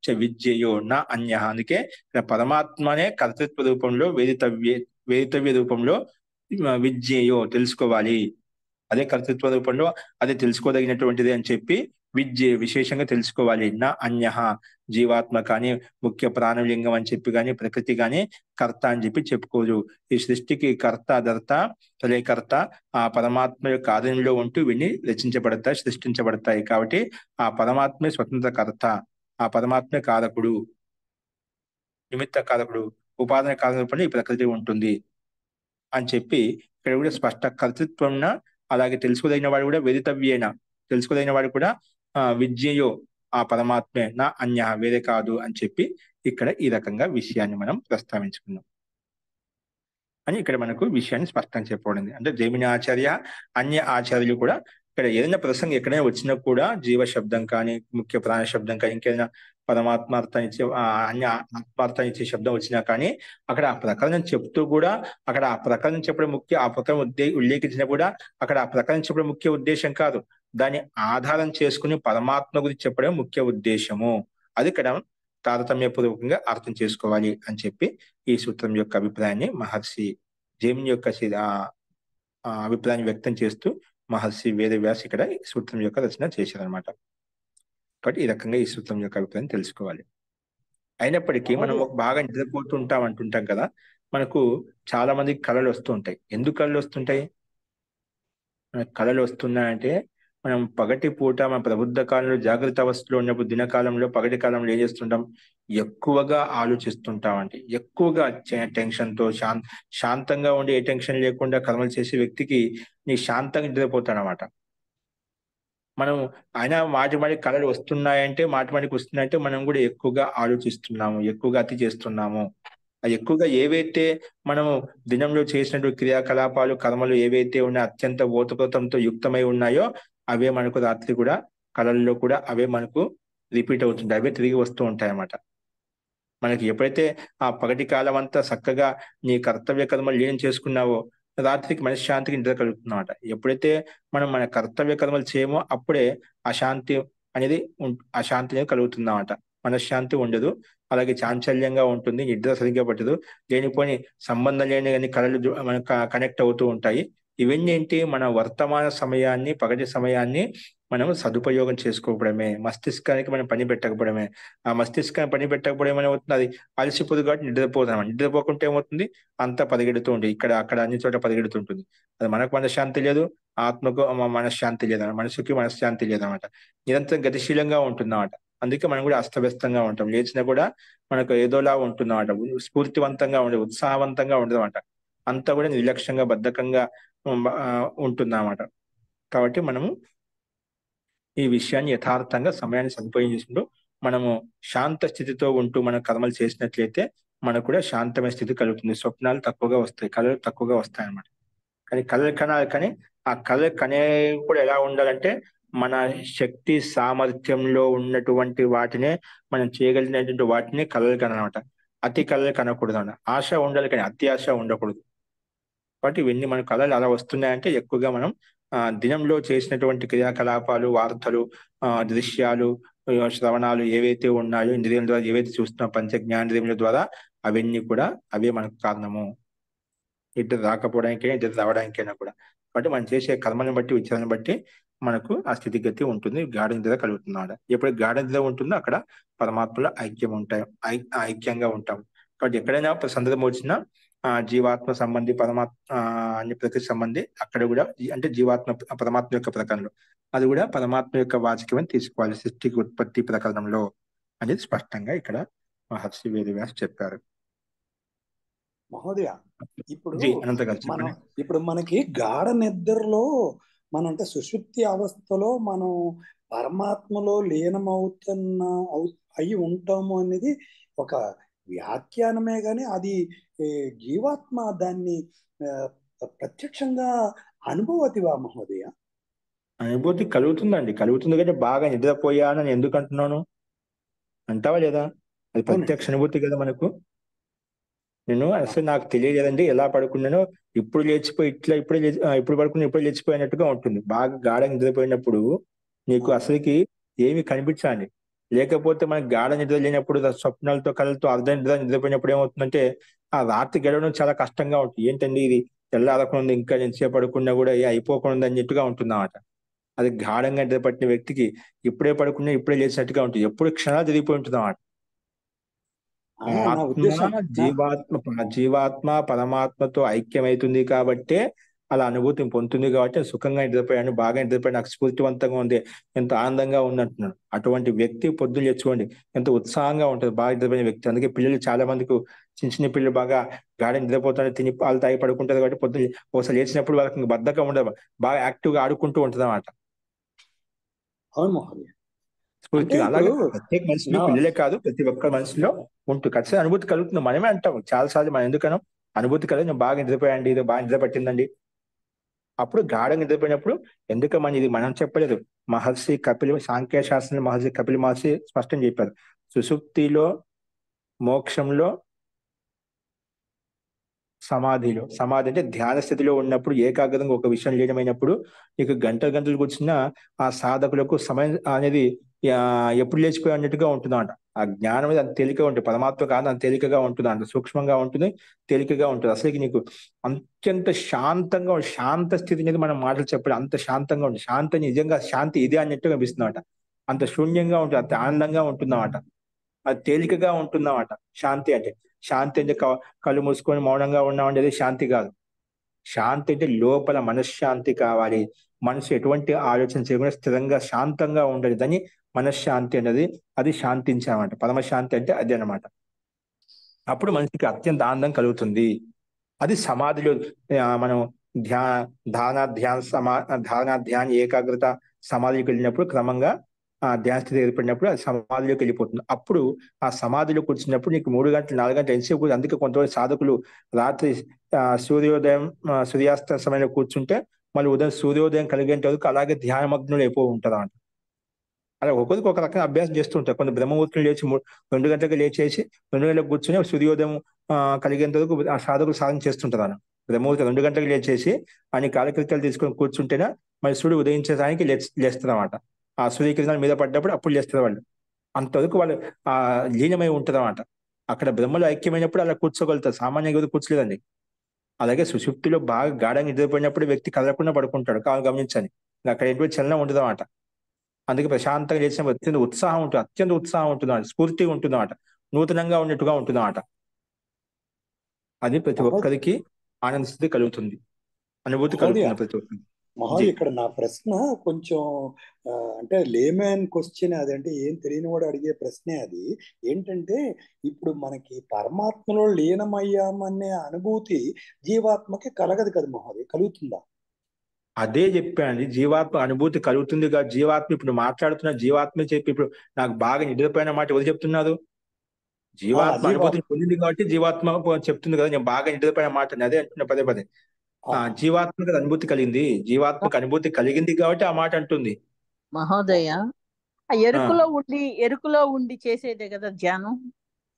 Speaker 1: చ విద్యయో నా అన్య. అందుకే పరమాత్మనే కర్తృత్వ రూపంలో వేదితవ్య రూపంలో విద్యయో తెలుసుకోవాలి. అదే కర్తృత్వ రూపంలో అదే తెలుసుకోదగినటువంటిది అని చెప్పి విశేషంగా తెలుసుకోవాలి. నా అన్య జీవాత్మ కానీ ముఖ్య ప్రాణలింగం అని చెప్పి కానీ ప్రకృతి కానీ కర్త అని చెప్పి చెప్పుకోదు. ఈ సృష్టికి కర్త ధర్త ప్రళయకర్త ఆ పరమాత్మ యొక్క ఆధీనంలో ఉంటూ ఇవన్నీ రచించబడతాయి, సృష్టించబడతాయి. కాబట్టి ఆ పరమాత్మే స్వతంత్ర కర్త, ఆ పరమాత్మే కారకుడు, నిమిత్త కారకుడు, ఉపాదాన కారక రూపంలో ఈ ప్రకృతి ఉంటుంది అని చెప్పి ఇక్కడ కూడా స్పష్ట కర్తృత్వం. అలాగే తెలుసుకోదగిన వాడు కూడా వేదితవ్యేన, తెలుసుకోదగిన వాడు కూడా విద్యయో ఆ పరమాత్మే నా అన్య వేరే కాదు అని చెప్పి ఇక్కడ ఈ రకంగా విషయాన్ని మనం ప్రస్తావించుకున్నాం అని ఇక్కడ మనకు విషయాన్ని స్పష్టంగా చెప్పబడింది. అంటే జైమిని ఆచార్య అన్య ఆచార్యులు కూడా ఇక్కడ ఏదైనా ప్రసంగం ఎక్కడైనా వచ్చినా కూడా జీవ శబ్దం కానీ ముఖ్య ప్రాణ శబ్దం కానీ ఇంకేదైనా పరమాత్మార్థాన్ని ఇచ్చే అన్య ఆత్మార్థాన్ని ఇచ్చే శబ్దం వచ్చినా కానీ అక్కడ ఆ ప్రకరణం చెప్తూ కూడా అక్కడ ఆ ప్రకరణం చెప్పడం ఆ ప్రకరణం ఉల్లేఖించినా కూడా అక్కడ ఆ ప్రకరణం చెప్పడం ముఖ్య ఉద్దేశం కాదు, దాన్ని ఆధారం చేసుకుని పరమాత్మ గురించి చెప్పడం ముఖ్య ఉద్దేశము. అది ఇక్కడ తారతమ్యపూర్వకంగా అర్థం చేసుకోవాలి అని చెప్పి ఈ సూత్రం యొక్క అభిప్రాయాన్ని మహర్షి జైమిని యొక్క అభిప్రాయాన్ని వ్యక్తం చేస్తూ మహర్షి వేదవ్యాస్ ఇక్కడ ఈ సూత్రం యొక్క రచన చేశారనమాట. కాబట్టి ఈ రకంగా ఈ సూత్రం యొక్క అభిప్రాయం తెలుసుకోవాలి. అయినప్పటికీ మనం బాగా నిద్రపోతుంటాం అంటుంటాం కదా, మనకు చాలా మందికి కళలు వస్తూ ఉంటాయి. ఎందుకు కళలు వస్తుంటాయి? కళలు వస్తున్నాయంటే మనం పగటి పూట మన ప్రబుద్ధ కాలంలో జాగ్రత్త అవస్థలో ఉన్నప్పుడు దినకాలంలో పగటి కాలంలో ఏం చేస్తుంటాం, ఎక్కువగా ఆలోచిస్తుంటామంటే ఎక్కువగా టెన్షన్తో శాంతంగా ఉండి ఏ టెన్షన్ లేకుండా కర్మలు చేసే వ్యక్తికి నీ శాంతంగా నిద్రపోతాడనమాట. మనం అయినా మాటి కళలు వస్తున్నాయంటే మాటికి వస్తున్నాయంటే మనం కూడా ఎక్కువగా ఆలోచిస్తున్నాము, ఎక్కువగా అతి చేస్తున్నాము. ఎక్కువగా ఏవైతే మనము దినంలో చేసినటువంటి క్రియాకలాపాలు కర్మలు ఏవైతే ఉన్నాయో అత్యంత ఓతప్రోతంతో యుక్తమై ఉన్నాయో అవే మనకు రాత్రి కూడా కళల్లో కూడా అవే మనకు రిపీట్ అవుతుంటాయి, అవే తిరిగి వస్తూ ఉంటాయి అన్నమాట. మనకి ఎప్పుడైతే ఆ పగటి కాలం అంతా చక్కగా నీ కర్తవ్య కర్మలు ఏం చేసుకున్నావో రాత్రికి మనశ్శాంతికి నిద్ర కలుగుతున్నమాట. ఎప్పుడైతే మనం మన కర్తవ్య కర్మలు చేయమో అప్పుడే అశాంతి అనేది కలుగుతుందన్నమాట. మనశ్శాంతి ఉండదు, అలాగే చాంచల్యంగా ఉంటుంది, నిద్ర సరిగ్గా పట్టదు, లేనిపోని సంబంధం లేని కానీ కళలు మనకు కనెక్ట్ అవుతూ ఉంటాయి. ఇవన్నీ ఏంటి, మన వర్తమాన సమయాన్ని పగటి సమయాన్ని మనం సదుపయోగం చేసుకోవడమే, మస్తిష్కానికి మనం పని పెట్టకపోవడమే. ఆ మస్తిష్కాన్ని పని పెట్టకపోవడం ఏమవుతుంది, అది అలసిపోదు కాబట్టి నిద్రపోతాం. నిద్రపోకుంటే ఏమవుతుంది, అంతా పరిగెడుతూ ఉంటుంది, ఇక్కడ అక్కడ అన్ని చోట పరిగెడుతుంటుంది. అది మనకు మనశ్శాంతి లేదు, ఆత్మకు మనశ్శాంతి లేదు, మనసుకి మనశ్శాంతి లేదన్నమాట. నిరంతరం గతిశీలంగా ఉంటుందన్నమాట. అందుకే మనం కూడా అస్తవ్యస్తంగా ఉంటాం, లేచినా కూడా మనకు ఏదోలా ఉంటుందన్నమాట, స్ఫూర్తివంతంగా ఉండదు, ఉత్సాహవంతంగా ఉండదు అన్నమాట. అంతా కూడా నిర్లక్ష్యంగా బద్ధకంగా ఉంటుందన్నమాట. కాబట్టి మనము ఈ విషయాన్ని యథార్థంగా సమయాన్ని సదుపాయం చేసుకుంటూ మనము శాంత స్థితితో ఉంటూ మన కర్మలు చేసినట్లయితే మనకు కూడా శాంతమైన స్థితి కలుగుతుంది. స్వప్నాలు తక్కువగా వస్తాయి, కళలు తక్కువగా వస్తాయి అన్నమాట. కానీ కళలు కనాలి, కానీ ఆ కళ కనే కూడా ఎలా ఉండాలంటే మన శక్తి సామర్థ్యంలో ఉన్నటువంటి వాటినే మనం చేయగలిగినటువంటి వాటిని కళలు కనమాట. అతి కళలు కనకూడదు అన్న ఆశ ఉండాలి, కానీ అతి ఆశ ఉండకూడదు. కాబట్టి ఇవన్నీ మన కళలు అలా వస్తున్నాయంటే ఎక్కువగా మనం దినంలో చేసినటువంటి క్రియాకలాపాలు, వార్తలు, దృశ్యాలు, శ్రవణాలు ఏవైతే ఉన్నాయో ఇంద్రియం ద్వారా ఏవైతే చూస్తున్నాం పంచ జ్ఞానేంద్రియముల ద్వారా అవన్నీ కూడా అవే మనకు కారణము. నిద్ర రాకపోవడానికైనా నిద్ర రావడానికైనా కూడా. కాబట్టి మనం చేసే కర్మలను బట్టి విచారణ బట్టి మనకు ఆ స్థితిగతి ఉంటుంది, గాఢ నిద్ర కలుగుతున్నాడు. ఎప్పుడు గాఢ నిద్ర ఉంటుందో అక్కడ పరమాత్మలో ఐక్యం ఉంటాయి, ఐక్యంగా ఉంటాం. కాబట్టి ఎక్కడైనా సందర్భం వచ్చినా జీవాత్మ సంబంధి పరమాత్మ అన్ని ప్రకృతి సంబంధి అక్కడ కూడా అంటే జీవాత్మ పరమాత్మ యొక్క ప్రకరణలో అది కూడా పరమాత్మ యొక్క వాచకమని తీసుకోవాలి. సృష్టికి ఉత్పత్తి ప్రకరణంలో అనేది స్పష్టంగా ఇక్కడ మహర్షి వేదవ్యాస్ చెప్పారు.
Speaker 3: మహోదయ, ఇప్పుడు
Speaker 1: అనంత గారు
Speaker 3: మనం
Speaker 1: చెప్పండి.
Speaker 3: ఇప్పుడు మనకి గాఢ నిద్రలో మనం అంటే సుషుప్తి అవస్థలో మనం పరమాత్మలో లీనమవుతున్న అయి ఉంటాము అనేది ఒక వ్యాఖ్యానమే గాని అది జీవాత్మ దాన్ని ప్రత్యక్షంగా అనుభవతివా మహోదయ?
Speaker 1: అనుభూతి కలుగుతుందండి, కలుగుతుంది. కానీ బాగా నిద్రపోయానని ఎందుకు అంటున్నాను అంటావా లేదా? అది ప్రత్యక్ష అనుభూతి కదా మనకు. నేను అసలు నాకు తెలియలేదండి ఎలా పడుకున్నానో, ఇప్పుడు లేచిపోయి ఇప్పుడు పడుకున్నా ఇప్పుడు లేచిపోయినట్టుగా ఉంటుంది. బాగా గాఢ నిద్రపోయినప్పుడు నీకు అసలుకి ఏమి కనిపించాలి. లేకపోతే మనకి గాఢ నిద్ర లేనప్పుడు స్వప్నాలతో కళలతో అర్ధ నిద్రపోయినప్పుడు ఏమవుతుందంటే ఆ రాత్రి గడవడం చాలా కష్టంగా ఉంటుంది. ఏంటండి ఇది తెల్లారకుండా ఇంకా ఎంతసేపు పడుకున్నా కూడా అయిపోకుండా అన్నట్టుగా ఉంటుందన్నమాట. అది గాఢంగా నిద్రపట్టిన వ్యక్తికి ఇప్పుడే పడుకున్నా ఇప్పుడే లేచినట్టుగా ఉంటుంది, ఎప్పుడు క్షణాలు జరిగిపోయి ఉంటుంది అన్నమాట. జీవాత్మ పరమాత్మతో ఐక్యమైతుంది కాబట్టే అలా అనుభూతిని పొందుతుంది. కాబట్టి సుఖంగా నిద్రపోయాను, బాగా నిద్రపోయాను, నాకు స్ఫూర్తివంతంగా ఉంది, ఎంత ఆనందంగా ఉందంటున్నాడు. అటువంటి వ్యక్తి పొద్దులు తెచ్చుకోండి ఎంత ఉత్సాహంగా ఉంటుంది బాగా నిద్రపోయిన వ్యక్తి. అందుకే పిల్లలు చాలా మందికి చిన్న పిల్లలు బాగా గాఢ నిద్రపోతారు, తిని పాలు తాగి పడుకుంటారు. కాబట్టి పొద్దులు ఒకసారి లేచినప్పుడు వాళ్ళకి బద్ధకం ఉండదు, బాగా యాక్టివ్ గా ఆడుకుంటూ ఉంటుంది అన్నమాట.
Speaker 3: అవును మహోదయ.
Speaker 1: స్ఫూర్తిగా అలాగే ప్రత్యేక మనిషిలో పిల్లలే కాదు ప్రతి ఒక్క మనిషిలో ఉంటూ ఖచ్చితంగా అనుభూతి కలుగుతుంది. మనమే అంటాం చాలా సార్లు, మనం ఎందుకనో అనుభూతి కలిగి నేను బాగా నిద్రపోయాండి, ఇది బాగా నిద్ర పట్టిందండి. అప్పుడు గాఢంగా నిద్రపోయినప్పుడు ఎందుకమని ఇది మనం చెప్పలేదు, మహర్షి సాంఖ్య శాస్త్రం మహర్షి కపిల మహర్షి స్పష్టం చెప్పారు. సుషుప్తిలో, మోక్షంలో, సమాధి అంటే ధ్యాన స్థితిలో ఉన్నప్పుడు ఏకాగ్రంగా ఒక విషయం లీనమైనప్పుడు నీకు గంటలు కూర్చున్న ఆ సాధకులకు సమయం అనేది ఎప్పుడు లేచిపోయి అన్నట్టుగా ఉంటుందంట. ఆ జ్ఞానం అనేది అంత తేలికగా ఉంటుంది, పరమాత్మ కాదు అంత తేలికగా ఉంటుంది, అంత సూక్ష్మంగా ఉంటుంది, తేలికగా ఉంటుంది. అసలు నీకు అత్యంత శాంత స్థితి అనేది మనం మాటలు చెప్పాలి, అంత శాంతంగా ఉంటుంది. శాంతి నిజంగా శాంతి ఇదే అన్నట్టుగా అనిపిస్తుందన్నమాట. అంత శూన్యంగా ఉంటుంది, అంత ఆనందంగా ఉంటుందన్నమాట, అది తేలికగా ఉంటుందన్నమాట. శాంతి అంటే కళ్ళు మూసుకొని మౌనంగా ఉన్నామంటే అది శాంతి కాదు. శాంతి అంటే లోపల మనశ్శాంతి కావాలి. మనసు ఎటువంటి ఆలోచన చేయకుండా స్థిరంగా శాంతంగా ఉండాలి, దాన్ని మనశ్శాంతి అనేది, అది శాంతించామంట. పరమశాంతి అంటే అది అన్నమాట. అప్పుడు మనిషికి అత్యంత ఆనందం కలుగుతుంది. అది సమాధిలో మనం ధారణ ధ్యాన ఏకాగ్రత సమాధికి వెళ్ళినప్పుడు క్రమంగా ఆ ధ్యాన స్థితి ఏర్పడినప్పుడు అది సమాధిలోకి వెళ్ళిపోతుంది. అప్పుడు ఆ సమాధిలో కూర్చున్నప్పుడు నీకు 3 గంటలు 4 గంటలు ఎంతసేపు, అందుకే కొంతమంది సాధకులు రాత్రి సూర్యాస్త సమయంలో కూర్చుంటే మళ్ళీ ఉదయం సూర్యోదయం కలిగేంత వరకు అలాగే ధ్యానమగ్నులు అయిపోయి ఉంటారు అంట. అలా ఒకరికి ఒక రకంగా అభ్యాసం చేస్తూ ఉంటారు. కొంత బ్రహ్మముహూర్తం లేచి 2 గంటలకు లేచేసి 2 గంటలకు కూర్చొని సూర్యోదయం కలిగేంత వరకు ఆ సాధకులు సాధన చేస్తుంటారు అన్న. బ్రహ్మముహూర్తం 2 గంటలకు లేచేసి అని కాలకృత్యాలు తీసుకొని కూర్చుంటేనే మరి సూర్యుడు ఉదయించడానికి లేస్తారు అన్నమాట. ఆ సూర్యకిరణాలు మీద పడ్డప్పుడు అప్పుడు లేస్తారు వాళ్ళు. అంతవరకు వాళ్ళు లీనమై ఉంటారు అన్నమాట. అక్కడ బ్రహ్మలో ఐక్యమైనప్పుడు అలా కూర్చోగలుగుతారు, సామాన్యంగా కూర్చోలేదండి. అలాగే సుషుప్తిలో బాగా గాఢంగా నిద్రపోయినప్పుడు వ్యక్తి కదలకుండా పడుకుంటాడు, కావాలి గమనించండి. అక్కడ ఎటువంటి చలనం ఉండదు అన్నమాట. అందుకే ప్రశాంతంగా లేచినప్పుడు అత్యంత ఉత్సాహం ఉంటుంది అన్నమాట, స్ఫూర్తిగా ఉంటుంది అన్నమాట, నూతనంగా ఉన్నట్టుగా ఉంటుంది అన్నమాట. అది ప్రతి ఒక్కరికి ఆనంద స్థితి కలుగుతుంది, అనుభూతి కలుగుతుంది ప్రతి ఒక్కరికి.
Speaker 3: మహోదయ, ఇక్కడ నా ప్రశ్న కొంచెం అంటే లేమెన్ క్వశ్చన్, అదంటే ఏం తెలియని వాడు అడిగే ప్రశ్నే. అది ఏంటంటే ఇప్పుడు మనకి పరమాత్మలో లీనమయ్యామనే అనుభూతి జీవాత్మకి కలగదు కదా మహోదయ, కలుగుతుందా?
Speaker 1: అదే చెప్పానండి, జీవాత్మ అనుభూతి కలుగుతుంది. జీవాత్మ ఇప్పుడు మాట్లాడుతున్న జీవాత్మ చెప్పి ఇప్పుడు నాకు బాగా నిద్రపోయిన మాట ఎవరు చెప్తున్నారు? జీవాత్మ అనుభూతిని పొందింది కాబట్టి జీవాత్మ చెప్తుంది కదా నేను బాగా నిద్రపోయిన మాట, అదే అంటున్నా పదే. జీవాత్మకు అనుభూతి కలిగింది, జీవాత్మకు అనుభూతి కలిగింది కాబట్టి ఆ మాట అంటుంది.
Speaker 4: మహోదయ, ఆ ఎరుకలో ఉండి చేసేదే కదా ధ్యానం.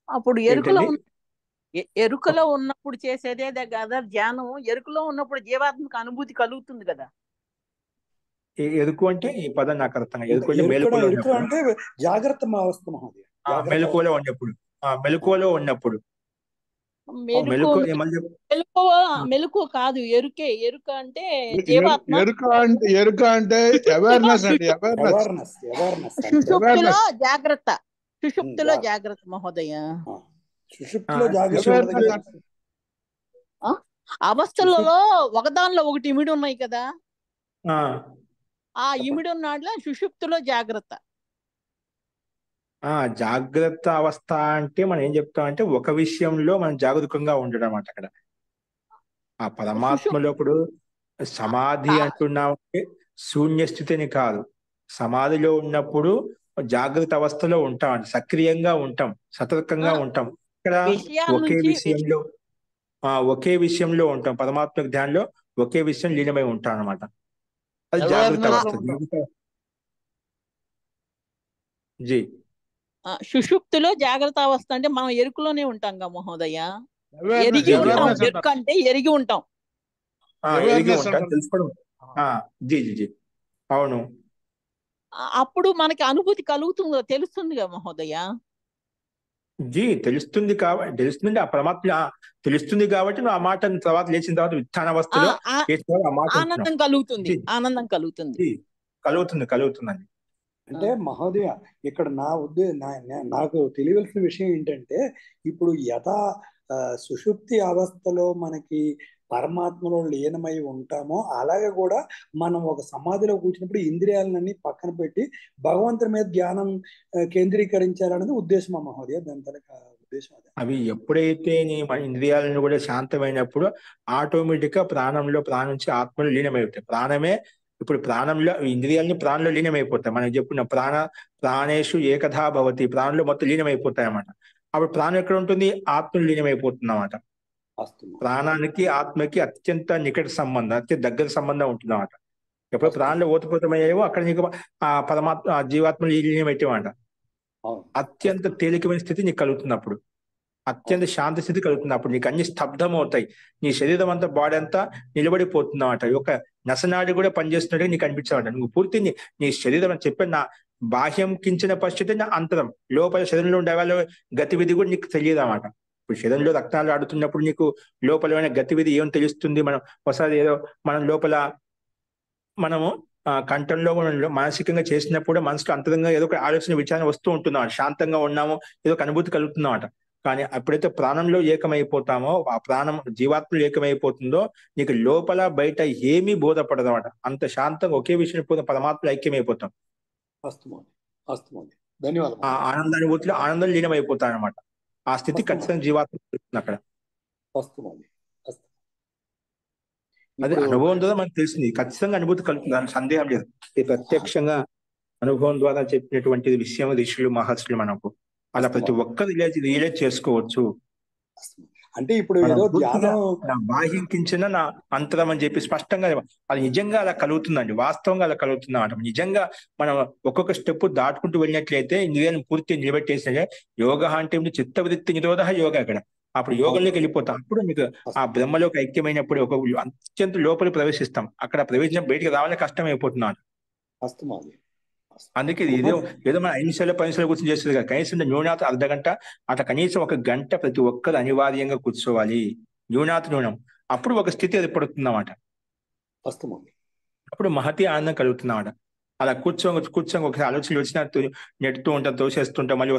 Speaker 4: అప్పుడు ఎరుకలో
Speaker 1: ఏంటండి?
Speaker 4: ఎరుకలో ఉన్నప్పుడు చేసేదే కదా ధ్యానం. ఎరుకలో ఉన్నప్పుడు జీవాత్మక అనుభూతి కలుగుతుంది కదా.
Speaker 1: ఎరుకు అంటే ఈ పదం నాకు అర్థం కాదు. ఎరుకు అంటే
Speaker 3: ఎరుక
Speaker 1: మెలకువలో
Speaker 3: ఎరుక
Speaker 1: ఉన్నప్పుడు,
Speaker 3: అంటే జాగ్రత్త అవస్థ మహోదయ. జాగ్రత్త
Speaker 1: మెలకువలో
Speaker 3: అవస్థ.
Speaker 1: ఉన్నప్పుడు, మెలకువలో ఉన్నప్పుడు
Speaker 4: మెలకువ కాదు, ఎరుక అంటే జీవాత్మ.
Speaker 5: ఎరుక అంటే అవేర్నెస్ అండి,
Speaker 3: అవేర్నెస్.
Speaker 4: సుషుప్తిలో జాగ్రత్త, సుషుప్తిలో జాగ్రత్త మహోదయ.
Speaker 3: సుషుప్తిలో జాగ్రత్త
Speaker 4: అవస్థలలో ఒకదానిలో ఒకటి ఇమిడి ఉన్నాయి కదా. ఆ ఇమిడి ఉన్నాడులో సుషుప్తిలో జాగ్రత్త.
Speaker 1: జాగ్రత్త అవస్థ అంటే మనం ఏం చెప్తాం అంటే ఒక విషయంలో మనం జాగరూకంగా ఉండడం అన్నమాట. అక్కడ ఆ పరమాత్మలో ఇప్పుడు సమాధి అంటున్నామంటే శూన్య స్థితిని కాదు. సమాధిలో ఉన్నప్పుడు జాగ్రత్త అవస్థలో ఉంటాం, సక్రియంగా ఉంటాం, సతర్కంగా ఉంటాం. ఇక్కడ ఒకే విషయంలో ఉంటాం. పరమాత్మ ధ్యానంలో ఒకే విషయం లీనమై ఉంటాం అన్నమాట. అది జాగ్రత్త అవస్థ. జీ
Speaker 4: సుషుప్తిలో జాగ్రత్త అవస్థ అంటే మనం ఎరుకలోనే ఉంటాం కదా మహోదయ. ఎరిగి ఉంటాం, ఎరుక అంటే ఎరిగి ఉంటాం,
Speaker 1: తెలుసుకోవడం. అవును,
Speaker 4: అప్పుడు మనకి అనుభూతి కలుగుతుందో తెలుస్తుంది కదా మహోదయ.
Speaker 1: తెలుస్తుంది ఆ పరమాత్మ తెలుస్తుంది కాబట్టి నువ్వు ఆ మాట తర్వాత లేచిన తర్వాత విత్తానవస్థలో
Speaker 4: ఆనందం కలుగుతుంది,
Speaker 1: కలుగుతుందండి.
Speaker 3: అంటే మహోదయ, ఇక్కడ నాకు తెలియవలసిన విషయం ఏంటంటే, ఇప్పుడు సుషుప్తి అవస్థలో మనకి పరమాత్మలో లీనమై ఉంటామో అలాగే కూడా మనం ఒక సమాధిలో కూర్చున్నప్పుడు ఇంద్రియాలన్నీ పక్కన పెట్టి భగవంతుని మీద ధ్యానం కేంద్రీకరించాలనేది ఉద్దేశం మహోదయ. దాని తనక ఉద్దేశం అదే.
Speaker 1: అవి ఎప్పుడైతే మన ఇంద్రియాలను కూడా శాంతమైనప్పుడు ఆటోమేటిక్ గా ప్రాణం నుంచి ఆత్మలో లీనమైపోతాయి. ప్రాణమే ఇప్పుడు ప్రాణంలో, ఇంద్రియాలని ప్రాణంలో లీనమైపోతాయి. మనం చెప్పుకున్న ప్రాణేషు ఏకథా భవతి, ప్రాణంలో మొత్తం లీనమైపోతాయి అన్నమాట. అప్పుడు ప్రాణం ఎక్కడ ఉంటుంది? ఆత్మలో లీనమైపోతుంది అన్నమాట. ప్రాణానికి ఆత్మకి అత్యంత నికట సంబంధం, అత్యంత దగ్గర సంబంధం ఉంటుంది అన్నమాట. ఎప్పుడు ప్రాణంలో ఓతపోతమయ్యాయో అక్కడ నీకు ఆ పరమాత్మ జీవాత్మ లీనమైతేమాట అత్యంత తేలికమైన స్థితి నీకు కలుగుతుంది. అప్పుడు అత్యంత శాంత స్థితి కలుగుతుంది. అప్పుడు నీకు అన్ని స్తబ్దం అవుతాయి. నీ శరీరం అంతా, బాడీ అంతా నిలబడిపోతుంది అన్నమాట. ఒక నసనాడి కూడా పనిచేస్తున్నట్టుగా నీకు అనిపించాలంట. నువ్వు పూర్తి నీ శరీరం అని చెప్పి నా బాహ్యం కించిన పరిస్థితి నా అంతరం, లోపల శరీరంలో ఉండే వాళ్ళ గతివిధి కూడా నీకు తెలియదు అన్నమాట. ఇప్పుడు శరీరంలో రక్తాలు ఆడుతున్నప్పుడు నీకు లోపల గతివిధి ఏం తెలుస్తుంది? మనం ఒకసారి ఏదో మనం లోపల మనము కంఠంలో మానసికంగా చేసినప్పుడు మనసులో అంతరంగా ఏదో ఒక ఆలోచన విచారణ వస్తూ ఉంటున్నాం, శాంతంగా ఉన్నాము, ఏదో ఒక అనుభూతి కలుగుతున్నమాట. కానీ ఎప్పుడైతే ప్రాణంలో ఏకమైపోతామో, ఆ ప్రాణం జీవాత్మలో ఏకమైపోతుందో నీకు లోపల బయట ఏమీ బోధపడదు అన్నమాట. అంత శాంతంగా ఒకే విషయం పరమాత్మలో ఐక్యమైపోతాం.
Speaker 3: ధన్యవాదాలు.
Speaker 1: ఆ ఆనందానుభూతిలో ఆనందం లీనమైపోతాయి అన్నమాట. ఆ స్థితి ఖచ్చితంగా జీవాత్మ అక్కడ. అదే అనుభవం ద్వారా మనకు తెలిసింది, ఖచ్చితంగా అనుభూతి కలుగుతుంది, దాని సందేహం లేదు. ప్రత్యక్షంగా అనుభవం ద్వారా చెప్పినటువంటి విషయం ఋషులు మహర్షులు మనకు అలా ప్రతి ఒక్కరు రియలైజ్ చేసుకోవచ్చు.
Speaker 3: అంటే ఇప్పుడు ఏదో ధ్యానం
Speaker 1: నా బాహ్యం కించిన నా అంతరం అని చెప్పి స్పష్టంగా అది నిజంగా అలా కలుగుతుందండి, వాస్తవంగా అలా కలుగుతుంది అన్నమాట. నిజంగా మనం ఒక్కొక్క స్టెప్ దాటుకుంటూ వెళ్ళినట్లయితే ఇంద్రియాలను పూర్తి నిలబెట్టేసిన యోగ అంటే చిత్తవృత్తి నిరోధ యోగ. అక్కడ అప్పుడు యోగంలోకి వెళ్ళిపోతాం. అప్పుడు మీకు ఆ బ్రహ్మలోకి ఐక్యమైనప్పుడు ఒక అత్యంత లోపలికి ప్రవేశిస్తాం. అక్కడ ప్రవేశించడం బయటికి రావాలని కష్టం అయిపోతున్నాను. అందుకే ఏదో మన 5 నిమిషాలు 10 నిమిషాలు కూర్చొని చేస్తుంది కదా, కనీసం న్యూనాథ అర్ధగంట అట్లా కనీసం 1 గంట ప్రతి ఒక్కరు అనివార్యంగా కూర్చోవాలి. న్యూనం అప్పుడు ఒక స్థితి ఏర్పడుతుంది అన్నమాట. అప్పుడు మహతి ఆనందం కలుగుతుందన్నమాట. అలా కూర్చొని ఒక ఆలోచనలు వచ్చినా నెట్టుతూ ఉంటాం, తోసేస్తుంటాం, మళ్ళీ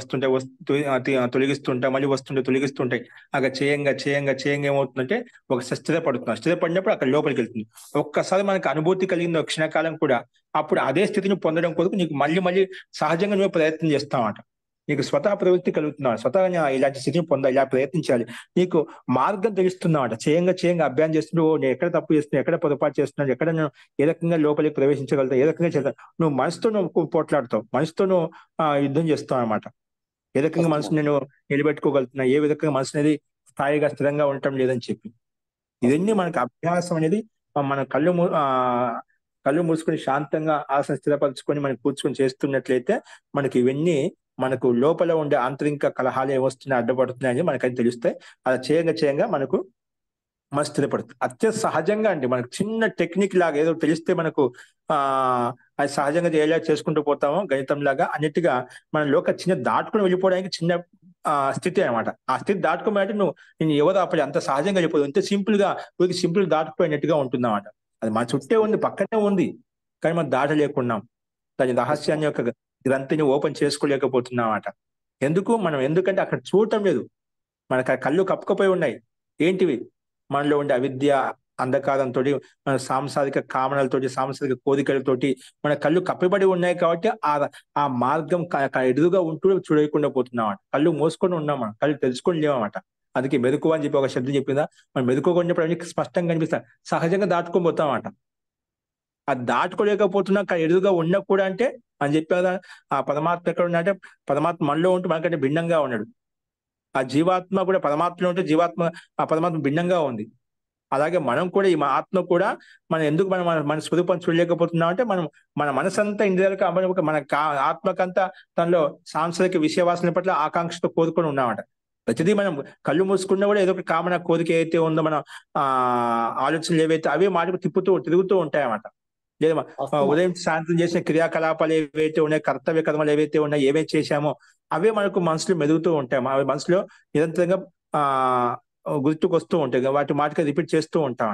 Speaker 1: తొలగిస్తుంటాం, మళ్ళీ తొలగిస్తుంటాయి. అక్కడ చేయంగా ఏమవుతుందంటే ఒక స్థిరపడినప్పుడు అక్కడ లోపలికి వెళ్తుంది. ఒక్కసారి మనకు అనుభూతి కలిగిన క్షణకాలం కూడా అప్పుడు అదే స్థితిని పొందడం కొరకు నీకు మళ్ళీ సహజంగా నువ్వు ప్రయత్నం చేస్తావన్నమాట. నీకు స్వతహా ప్రవృత్తి కలుగుతున్నావు, స్వతహా ఇలాంటి స్థితిని పొందాలి, ఇలా ప్రయత్నించాలి. నీకు మార్గం తెలుస్తున్నావు. చేయంగా అభ్యాసం చేస్తున్నావు, నేను ఎక్కడ తప్పు చేస్తున్నావు, ఎక్కడ పొరపాటు చేస్తున్నావు, ఎక్కడ నేను ఏ రకంగా లోపలికి ప్రవేశించగలుగుతావు, ఏ రకంగా చేస్తావు. నువ్వు మనసుతో నువ్వు పోట్లాడుతావు, మనసుతో నువ్వు యుద్ధం చేస్తావు అన్నమాట. ఏ రకంగా మనసు నేను నిలబెట్టుకోగలుగుతున్నా, ఏ విధంగా మనసు అనేది స్థాయిగా స్థిరంగా ఉండటం లేదని చెప్పి ఇవన్నీ మనకు అభ్యాసం అనేది మన కళ్ళు మూసుకొని శాంతంగా ఆసన స్థిరపరచుకొని మనం కూర్చొని చేస్తున్నట్లయితే మనకి ఇవన్నీ మనకు లోపల ఉండే ఆంతరిక కలహాలు ఏమొస్తున్నాయి అడ్డపడుతున్నాయని మనకని తెలుస్తాయి. అలా చేయంగా మనకు మన స్థిరపడుతుంది. అత్యంత సహజంగా అండి, మనకు చిన్న టెక్నిక్ లాగా ఏదో తెలిస్తే మనకు అది సహజంగా ఎలా చేసుకుంటూ పోతామో గణితం లాగా అన్నిటిగా మన లోక చిన్న దాటుకుని వెళ్ళిపోవడానికి చిన్న స్థితి అనమాట. ఆ స్థితి దాటుకోమంటే నేను ఎవరు అప్పుడు అంత సహజంగా వెళ్ళిపోదు, ఇంత సింపుల్ దాటుకుపోయినట్టుగా ఉంటుందన్నమాట. అది మన చుట్టే ఉంది, పక్కనే ఉంది, కానీ మనం దాటలేకున్నాం. దాని రహస్యాన్ని యొక్క గ్రంథిని ఓపెన్ చేసుకోలేకపోతున్నాం అన్నమాట. ఎందుకంటే అక్కడ చూడటం లేదు, మనకు కళ్ళు కప్పుకపోయి ఉన్నాయి. ఏంటివి? మనలో ఉండే అవిద్య అంధకారంతో, మన సాంసారిక కామనలతోటి, సాంసారిక కోరికలతోటి మన కళ్ళు కప్పిబడి ఉన్నాయి. కాబట్టి ఆ మార్గం ఎదురుగా ఉంటూ చూడకుండా పోతున్నాం. కళ్ళు మోసుకొని ఉన్నాం, మనం కళ్ళు తెలుసుకొని లేవన్నమాట. అందుకే మెరుకు అని చెప్పి ఒక శబ్దం చెప్పిందా, మనం మెరుకోకున్నప్పుడు అన్ని స్పష్టంగా కనిపిస్తాయి, సహజంగా దాటుకొని పోతామన్నమాట. అది దాటుకోలేకపోతున్నా ఎదురుగా ఉన్నా కూడా అంటే అని చెప్పారా, ఆ పరమాత్మ ఎక్కడ ఉన్నాడంటే పరమాత్మ మనలో ఉంటూ మనకంటే భిన్నంగా ఉన్నాడు. ఆ జీవాత్మ కూడా పరమాత్మలో ఉంటే ఆ పరమాత్మ భిన్నంగా ఉంది. అలాగే మనం కూడా ఈ ఆత్మ కూడా మనం ఎందుకు మన స్వరూపం చూడలేకపోతున్నాం అంటే మన మనసంతా ఇంద్రియాలకు అమలు, మన ఆత్మకంతా తనలో సాంసారిక విషయవాసన పట్ల ఆకాంక్షతో కోరుకొని ఉన్నామట. ప్రతిదీ మనం కళ్ళు మూసుకున్నా కూడా ఏదో ఒక కామన కోరిక ఏదైతే ఉందో, మన ఆలోచనలు ఏవైతే అవే మాటకు తిరుగుతూ ఉంటాయన్నమాట. లేదా ఉదయం సాయంత్రం చేసిన క్రియాకలాపాలు ఏవైతే ఉన్నాయి, కర్తవ్య కర్మలు ఏవైతే ఉన్నాయి, ఏవైతే చేశామో అవే మనకు మనసులో మెదుగుతూ ఉంటాయి. అవి మనసులో నిరంతరంగా గుర్తుకొస్తూ ఉంటాయి, వాటి మాటగా రిపీట్ చేస్తూ ఉంటాం.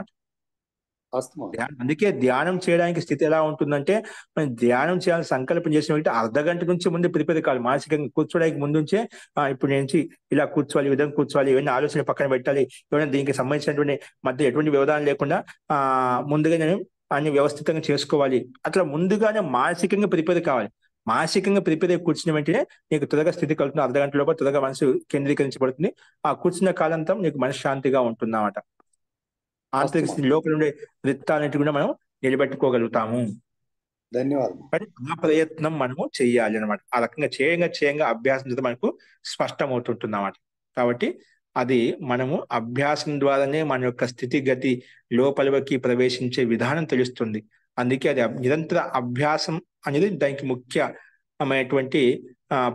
Speaker 1: అందుకే ధ్యానం చేయడానికి స్థితి ఎలా ఉంటుందంటే, మనం ధ్యానం చేయాలని సంకల్పం చేసిన అర్ధగంట నుంచి ముందు ప్రిపేర్ కావాలి. మానసికంగా కూర్చోడానికి ముందు నుంచే ఇప్పుడు నుంచి ఇలా కూర్చోవాలి, ఈ విధంగా కూర్చోవాలి, ఇవన్నీ ఆలోచన పక్కన పెట్టాలి, ఏమైనా దీనికి సంబంధించినటువంటి మధ్య ఎటువంటి వ్యవధానం లేకుండా ముందుగా నేను అన్ని వ్యవస్థితంగా చేసుకోవాలి. అట్లా ముందుగానే మానసికంగా ప్రిపేర్ కావాలి. మానసికంగా ప్రిపేర్ అయ్యి కూర్చున్న వెంటనే నీకు త్వరగా స్థితి కలుగుతుంది. అర్ధగంట లోపల త్వరగా మనసు కేంద్రీకరించబడుతుంది. ఆ కూర్చున్న కాలంతో నీకు మనశ్శాంతిగా ఉంటుందన్నమాట. ఆంతరిక స్థితి లోపల ఉండే వృత్తాలన్నిటి కూడా మనం నిలబెట్టుకోగలుగుతాము.
Speaker 3: ధన్యవాదాలు.
Speaker 1: కానీ ఆ ప్రయత్నం మనము చెయ్యాలి అనమాట. ఆ రకంగా చేయంగా అభ్యాసం చేస్తే మనకు స్పష్టమవుతుంటుంది అన్నమాట. కాబట్టి అది మనము అభ్యాసం ద్వారానే మన యొక్క స్థితిగతి లోపలికి ప్రవేశించే విధానం తెలుస్తుంది. అందుకే అది నిరంతర అభ్యాసం అనేది దానికి ముఖ్యమైనటువంటి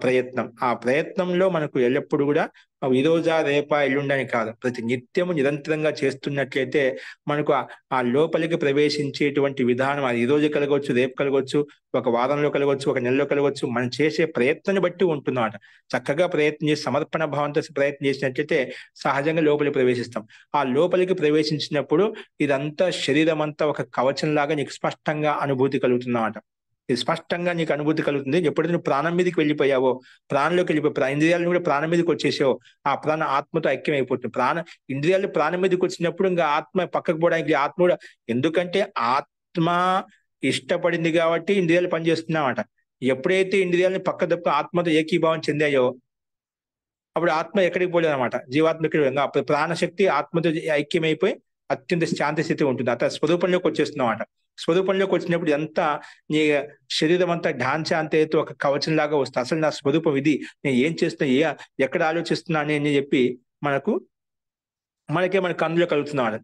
Speaker 1: ప్రయత్నం. ఆ ప్రయత్నంలో మనకు ఎల్లప్పుడూ కూడా ఈ రోజా రేపా ఎల్లుండని కాదు, ప్రతి నిత్యము నిరంతరంగా చేస్తున్నట్లయితే మనకు ఆ లోపలికి ప్రవేశించేటువంటి విధానం అది ఈ రోజు కలగవచ్చు, రేపు కలగవచ్చు, ఒక వారంలో కలగవచ్చు, ఒక నెలలో కలగవచ్చు. మనం చేసే ప్రయత్నాన్ని బట్టి ఉంటున్నమాట. చక్కగా ప్రయత్నం చేసి సమర్పణ భావంతో ప్రయత్నం చేసినట్లయితే సహజంగా లోపలికి ప్రవేశిస్తాం. ఆ లోపలికి ప్రవేశించినప్పుడు ఇదంతా శరీరం అంతా ఒక కవచం లాగా నీకు స్పష్టంగా అనుభూతి కలుగుతున్నమాట. ఇది స్పష్టంగా నీకు అనుభూతి కలుగుతుంది. ఎప్పుడైతే నువ్వు ప్రాణం మీదకి వెళ్ళిపోయావో, ప్రాణంలోకి వెళ్ళిపోయి ఇంద్రియాలను కూడా ప్రాణం మీదకి వచ్చేసావో, ఆ ప్రాణ ఆత్మతో ఐక్యం అయిపోతుంది. ఇంద్రియాలు ప్రాణం మీదకి వచ్చినప్పుడు ఇంకా ఆత్మ పక్కకు పోవడానికి ఆత్మ కూడా, ఎందుకంటే ఆత్మ ఇష్టపడింది కాబట్టి ఇంద్రియాలు పనిచేస్తున్నామట. ఎప్పుడైతే ఇంద్రియాలను పక్క తప్ప ఆత్మతో ఏకీభావం చెందాయో అప్పుడు ఆత్మ ఎక్కడికి పోలేదు అనమాట. జీవాత్మ ఎక్కడికి, అప్పుడు ప్రాణశక్తి ఆత్మతో ఐక్యమైపోయి అత్యంత శాంతి స్థితి ఉంటుంది. అతను స్వరూపంలోకి వచ్చేస్తున్నామట. స్వరూపంలోకి వచ్చినప్పుడు ఎంత నీ శరీరం అంతా ఢాంచా అంత అయితే ఒక కవచం లాగా వస్తుంది. అసలు నా స్వరూపం ఇది, నేను ఏం చేస్తున్నా, ఎక్కడ ఆలోచిస్తున్నాను అని చెప్పి మనకే అందులో కలుగుతున్నాడు.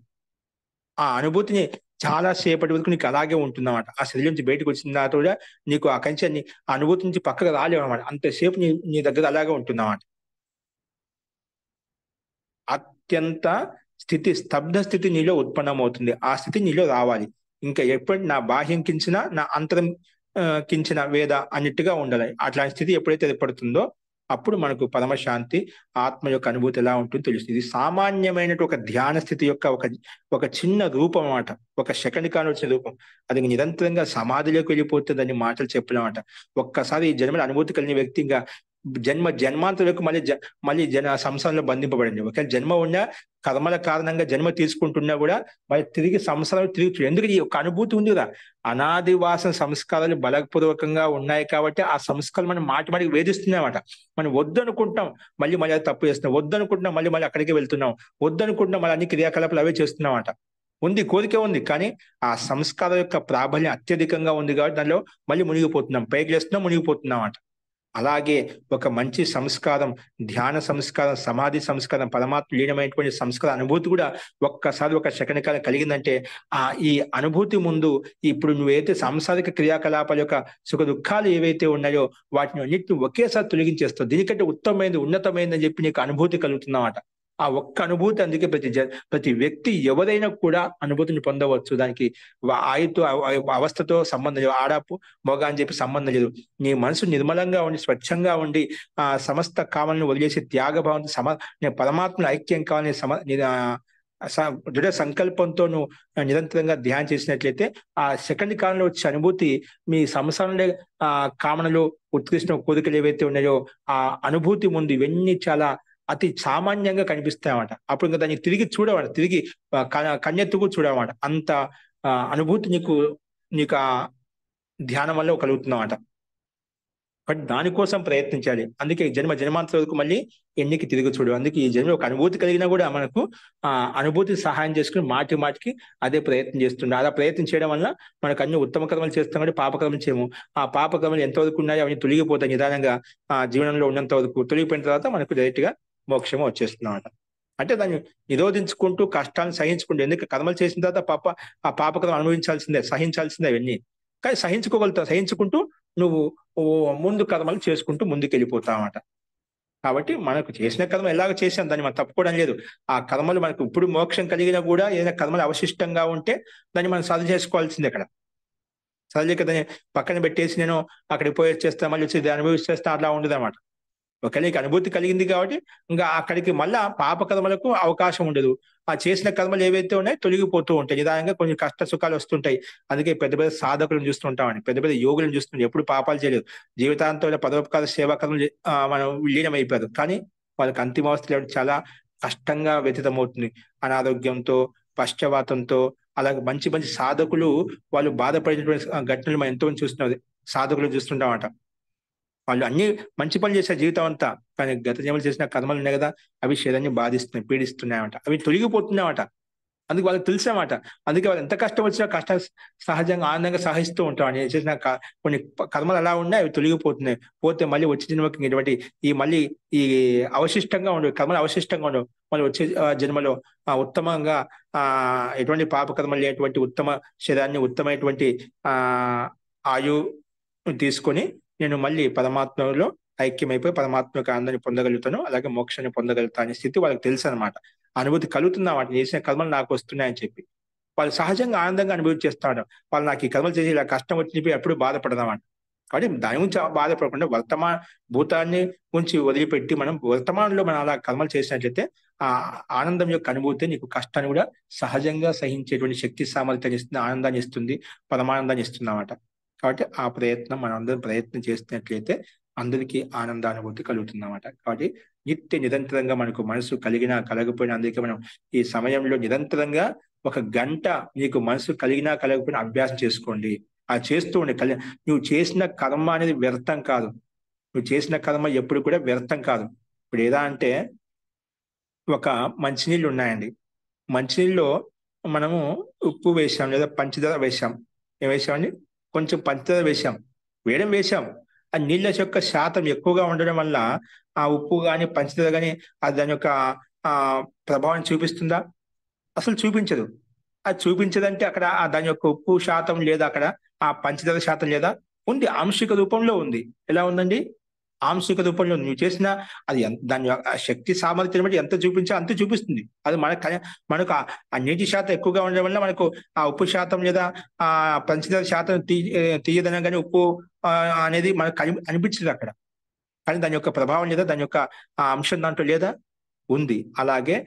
Speaker 1: ఆ అనుభూతిని చాలా సేపటి వరకు నీకు అలాగే ఉంటుందన్నమాట. ఆ శరీరం నుంచి బయటకు వచ్చిన తర్వాత కూడా నీకు ఆ కంచె అనుభూతి నుంచి పక్కకు రాలేవు అనమాట. అంతసేపు నీ దగ్గర అలాగే ఉంటుందన్నమాట. అత్యంత స్తబ్ద స్థితి నీలో ఉత్పన్నమవుతుంది. ఆ స్థితి నీలో రావాలి. ఇంకా ఎప్పుడు నా బాహ్యం కించిన నా అంతరం కించిన వేద అన్నట్టుగా ఉండాలి. అట్లాంటి స్థితి ఎప్పుడైతే ఏర్పడుతుందో అప్పుడు మనకు పరమశాంతి, ఆత్మ యొక్క అనుభూతి ఎలా ఉంటుందో తెలుస్తుంది. ఇది సామాన్యమైనటువంటి ఒక ధ్యాన స్థితి యొక్క ఒక చిన్న రూపం అన్నమాట. ఒక సెకండ్ కాని వచ్చిన రూపం. అది నిరంతరంగా సమాధిలోకి వెళ్ళిపోతే దాన్ని మాటలు చెప్పలేమట. ఒక్కసారి ఈ జన్మల అనుభూతి కలిగిన వ్యక్తి ఇంకా జన్మాంతరకు మళ్ళీ సంసారంలో బంధింపబడింది. ఒకవేళ జన్మ ఉన్నా కర్మల కారణంగా జన్మ తీసుకుంటున్నా కూడా మరి తిరిగి సంసారం తిరిగి, ఎందుకు ఈ ఒక అనుభూతి ఉంది కదా, అనాది వాసన సంస్కారాలు బలపూర్వకంగా ఉన్నాయి కాబట్టి ఆ సంస్కారం మనం మాటికి వేధిస్తున్నామట. మనం వద్దనుకుంటాం, మళ్ళీ అది తప్పు చేస్తున్నాం, వద్దనుకుంటున్నాం, మళ్ళీ అక్కడికి వెళ్తున్నాం, వద్దనుకుంటున్నాం, మళ్ళీ అన్ని క్రియాకలాపాలు అవే చేస్తున్నామట. ఉంది, కోరిక ఉంది, కానీ ఆ సంస్కారం యొక్క ప్రాబల్యం అత్యధికంగా ఉంది కాబట్టి దానిలో మళ్ళీ మునిగిపోతున్నాం, పైకి లేస్తున్నాం, మునిగిపోతున్నాం అట. అలాగే ఒక మంచి సంస్కారం, ధ్యాన సంస్కారం, సమాధి సంస్కారం, పరమాత్మ లీనమైనటువంటి సంస్కార అనుభూతి కూడా ఒక్కసారి ఒక సెకండ్ కాలం కలిగిందంటే ఈ అనుభూతి ముందు ఇప్పుడు నువ్వైతే సాంసారిక క్రియాకలాపాల యొక్క సుఖ దుఃఖాలు ఏవైతే ఉన్నాయో వాటిని అన్నిటిని ఒకేసారి తొలగించేస్తావు. దీనికంటే ఉత్తమమైనది, ఉన్నతమైనది అని చెప్పి నీకు అనుభూతి కలుగుతున్నమాట. ఆ ఒక్క అనుభూతి, అందుకే ప్రతి వ్యక్తి ఎవరైనా కూడా అనుభూతిని పొందవచ్చు. దానికి ఆయుతో అవస్థతో సంబంధం లేదు, ఆడాపు మొగ అని చెప్పి సంబంధం లేదు. నీ మనసు నిర్మలంగా ఉండి స్వచ్ఛంగా ఉండి సమస్త కావాలని వదిలేసి త్యాగభావంతో నేను పరమాత్మను ఐక్యం కావాలని దృఢ సంకల్పంతో నువ్వు నిరంతరంగా ధ్యానం చేసినట్లయితే ఆ సెకండ్ కాలంలో వచ్చే అనుభూతి మీ సంసారంలో కామనలు, ఉత్కృష్ణ కోరికలు ఏవైతే ఉన్నాయో ఆ అనుభూతి ముందు ఇవన్నీ చాలా అతి సామాన్యంగా కనిపిస్తాయన్నమాట. అప్పుడు ఇంకా దాన్ని తిరిగి చూడమాట, తిరిగి కన్నెత్తుకు చూడమాట. అంత అనుభూతి నీకు ఆ ధ్యానం వల్ల కలుగుతుందన్నమాట. బట్ దానికోసం ప్రయత్నించాలి. అందుకే జన్మాంతర వరకు మళ్ళీ ఎన్నికి తిరిగి చూడు. అందుకే ఈ జన్మ ఒక అనుభూతి కలిగినా కూడా మనకు అనుభూతి సహాయం చేసుకుని మాటికి అదే ప్రయత్నం చేస్తుండే. అలా ప్రయత్నం చేయడం వల్ల మనకు అన్ని ఉత్తమ కర్మలు చేస్తాం కాబట్టి పాపకర్మలు చేయము. ఆ పాపకర్మలు ఎంతవరకు ఉన్నాయో అవన్నీ తొలగిపోతాయి నిదానంగా జీవనంలో ఉన్నంత వరకు. తొలగిపోయిన తర్వాత మనకు డైరెక్ట్ గా మోక్షము వచ్చేస్తుందన్నమాట. అంటే దాన్ని నిరోధించుకుంటూ కష్టాలను సహించుకుంటూ, ఎందుకంటే కర్మలు చేసిన తర్వాత ఆ పాపకర్మ అనుభవించాల్సిందే, సహించాల్సిందే అవన్నీ. కానీ సహించుకోగలుగుతావు. సహించుకుంటూ నువ్వు ముందు కర్మలు చేసుకుంటూ ముందుకు వెళ్ళిపోతావన్నమాట. కాబట్టి మనకు చేసిన కర్మ ఎలాగ చేసాం దాన్ని మనం తప్పుకోవడం లేదు. ఆ కర్మలు మనకు ఇప్పుడు మోక్షం కలిగినా కూడా ఏదైనా కర్మలు అవశిష్టంగా ఉంటే దాన్ని మనం సరి చేసుకోవాల్సిందే. అక్కడ సరిచేక దాన్ని పక్కన పెట్టేసి నేను అక్కడికి పోయి వచ్చేస్తా మళ్ళీ వచ్చి అనుభవిస్తేస్తా అట్లా ఉండదు అన్నమాట. ఒకవేళ నీకు అనుభూతి కలిగింది కాబట్టి ఇంకా అక్కడికి మళ్ళా పాప కర్మలకు అవకాశం ఉండదు. ఆ చేసిన కర్మలు ఏవైతే ఉన్నాయో తొలగిపోతూ ఉంటాయి. నిదానంగా కొన్ని కష్ట సుఖాలు వస్తుంటాయి. అందుకే పెద్ద పెద్ద సాధకులను చూస్తుంటామని, పెద్ద పెద్ద యోగులను చూస్తుంటాం. ఎప్పుడు పాపాలు చేయలేదు, జీవితాంతంలో పరోపకార సేవా కర్మలు మనం విలీనం అయిపోయారు. కానీ వాళ్ళకి అంతిమావస్థలో చాలా కష్టంగా వ్యతీతమవుతుంది. అనారోగ్యంతో, పశ్చాత్తాపంతో. అలాగే మంచి మంచి సాధకులు వాళ్ళు బాధపడినటువంటి ఘటనలు మనం ఎంతో చూస్తున్నారు. సాధకులు చూస్తుంటామట. వాళ్ళు అన్ని మంచి పనులు చేశారు జీవితం అంతా, కానీ గత జన్మలు చేసిన కర్మలు ఉన్నాయి కదా, అవి శరీరాన్ని బాధిస్తున్నాయి, పీడిస్తున్నాయన్నమాట. అవి తొలగిపోతున్నాయన్నమాట. అందుకు వాళ్ళకి తెలిసామాట. అందుకే వాళ్ళు ఎంత కష్టం వచ్చినా కష్టం సహజంగా ఆనందంగా సహిస్తూ ఉంటాం. నేను చేసిన కొన్ని కర్మలు అలా ఉన్నాయి, అవి తొలగిపోతున్నాయి. పోతే మళ్ళీ వచ్చే జన్మకి ఇటువంటి మళ్ళీ ఈ అవశిష్టంగా ఉండవు, కర్మలు అవశిష్టంగా ఉండవు. మళ్ళీ వచ్చే జన్మలో ఉత్తమంగా ఎటువంటి పాప కర్మలు లేనటువంటి ఉత్తమ శరీరాన్ని, ఉత్తమైనటువంటి ఆయు తీసుకొని నేను మళ్ళీ పరమాత్మలో ఐక్యమైపోయి పరమాత్మ యొక్క ఆనందాన్ని పొందగలుగుతాను, అలాగే మోక్షాన్ని పొందగలుగుతాను అనే స్థితి వాళ్ళకి తెలుసు అనమాట. అనుభూతి కలుగుతుంది అన్నమాట. చేసిన కర్మలు నాకు వస్తున్నాయని చెప్పి వాళ్ళు సహజంగా ఆనందంగా అనుభూతి చేస్తాడు. వాళ్ళు నాకు ఈ కర్మలు చేసి ఇలా కష్టం వచ్చి ఎప్పుడు బాధపడదామట. కాబట్టి దాని గురించి బాధపడకుండా భూతాన్ని గురించి వదిలిపెట్టి మనం వర్తమానంలో మనం అలా కర్మలు చేసినట్లయితే ఆ ఆనందం యొక్క అనుభూతి నీకు కష్టాన్ని కూడా సహజంగా సహించేటువంటి శక్తి సామర్థ్యాన్ని ఇస్తుంది, ఆనందాన్ని ఇస్తుంది, పరమానందాన్ని ఇస్తుంది అన్నమాట. కాబట్టి ఆ ప్రయత్నం మనం అందరం ప్రయత్నం చేసినట్లయితే అందరికీ ఆనందానుభూతి కలుగుతుంది అన్నమాట. కాబట్టి నిరంతరంగా మనకు మనసు కలిగినా కలగపోయినా, అందుకే మనం ఈ సమయంలో నిరంతరంగా 1 గంట మీకు మనసు కలిగినా కలగకపోయినా అభ్యాసం చేసుకోండి. అది చేస్తూ ఉండే నువ్వు చేసిన కర్మ అనేది వ్యర్థం కాదు. నువ్వు చేసిన కర్మ ఎప్పుడు కూడా వ్యర్థం కాదు. ఇప్పుడు ఏదా అంటే ఒక మంచినీళ్ళు ఉన్నాయండి. మంచినీళ్ళలో మనము ఉప్పు వేసాం లేదా పంచదార వేసాం. ఏం వేసామండి? కొంచెం పంచదార వేసాం, వేసాం. ఆ నీళ్ళ యొక్క శాతం ఎక్కువగా ఉండడం వల్ల ఆ ఉప్పు కానీ పంచదార కానీ అది దాని యొక్క ప్రభావం చూపిస్తుందా? అసలు చూపించదు. అది చూపించదంటే అక్కడ దాని యొక్క ఉప్పు శాతం లేదా, అక్కడ ఆ పంచదార శాతం లేదా, ఉంది, ఆంశిక రూపంలో ఉంది. ఎలా ఉందండి? ఆంశిక రూపంలో నువ్వు చేసిన అది దాని శక్తి సామర్థ్యం బట్టి ఎంత చూపించా అంతే చూపిస్తుంది. అది మనకు ఆ నీటి శాతం ఎక్కువగా ఉండడం వల్ల మనకు ఆ ఉప్పు శాతం లేదా ఆ పంచదార శాతం తీయదనం కానీ ఉప్పు అనేది మనకు అనిపించదు అక్కడ. కానీ దాని యొక్క ప్రభావం లేదా, దాని యొక్క ఆ అంశం దాంట్లో లేదా, ఉంది. అలాగే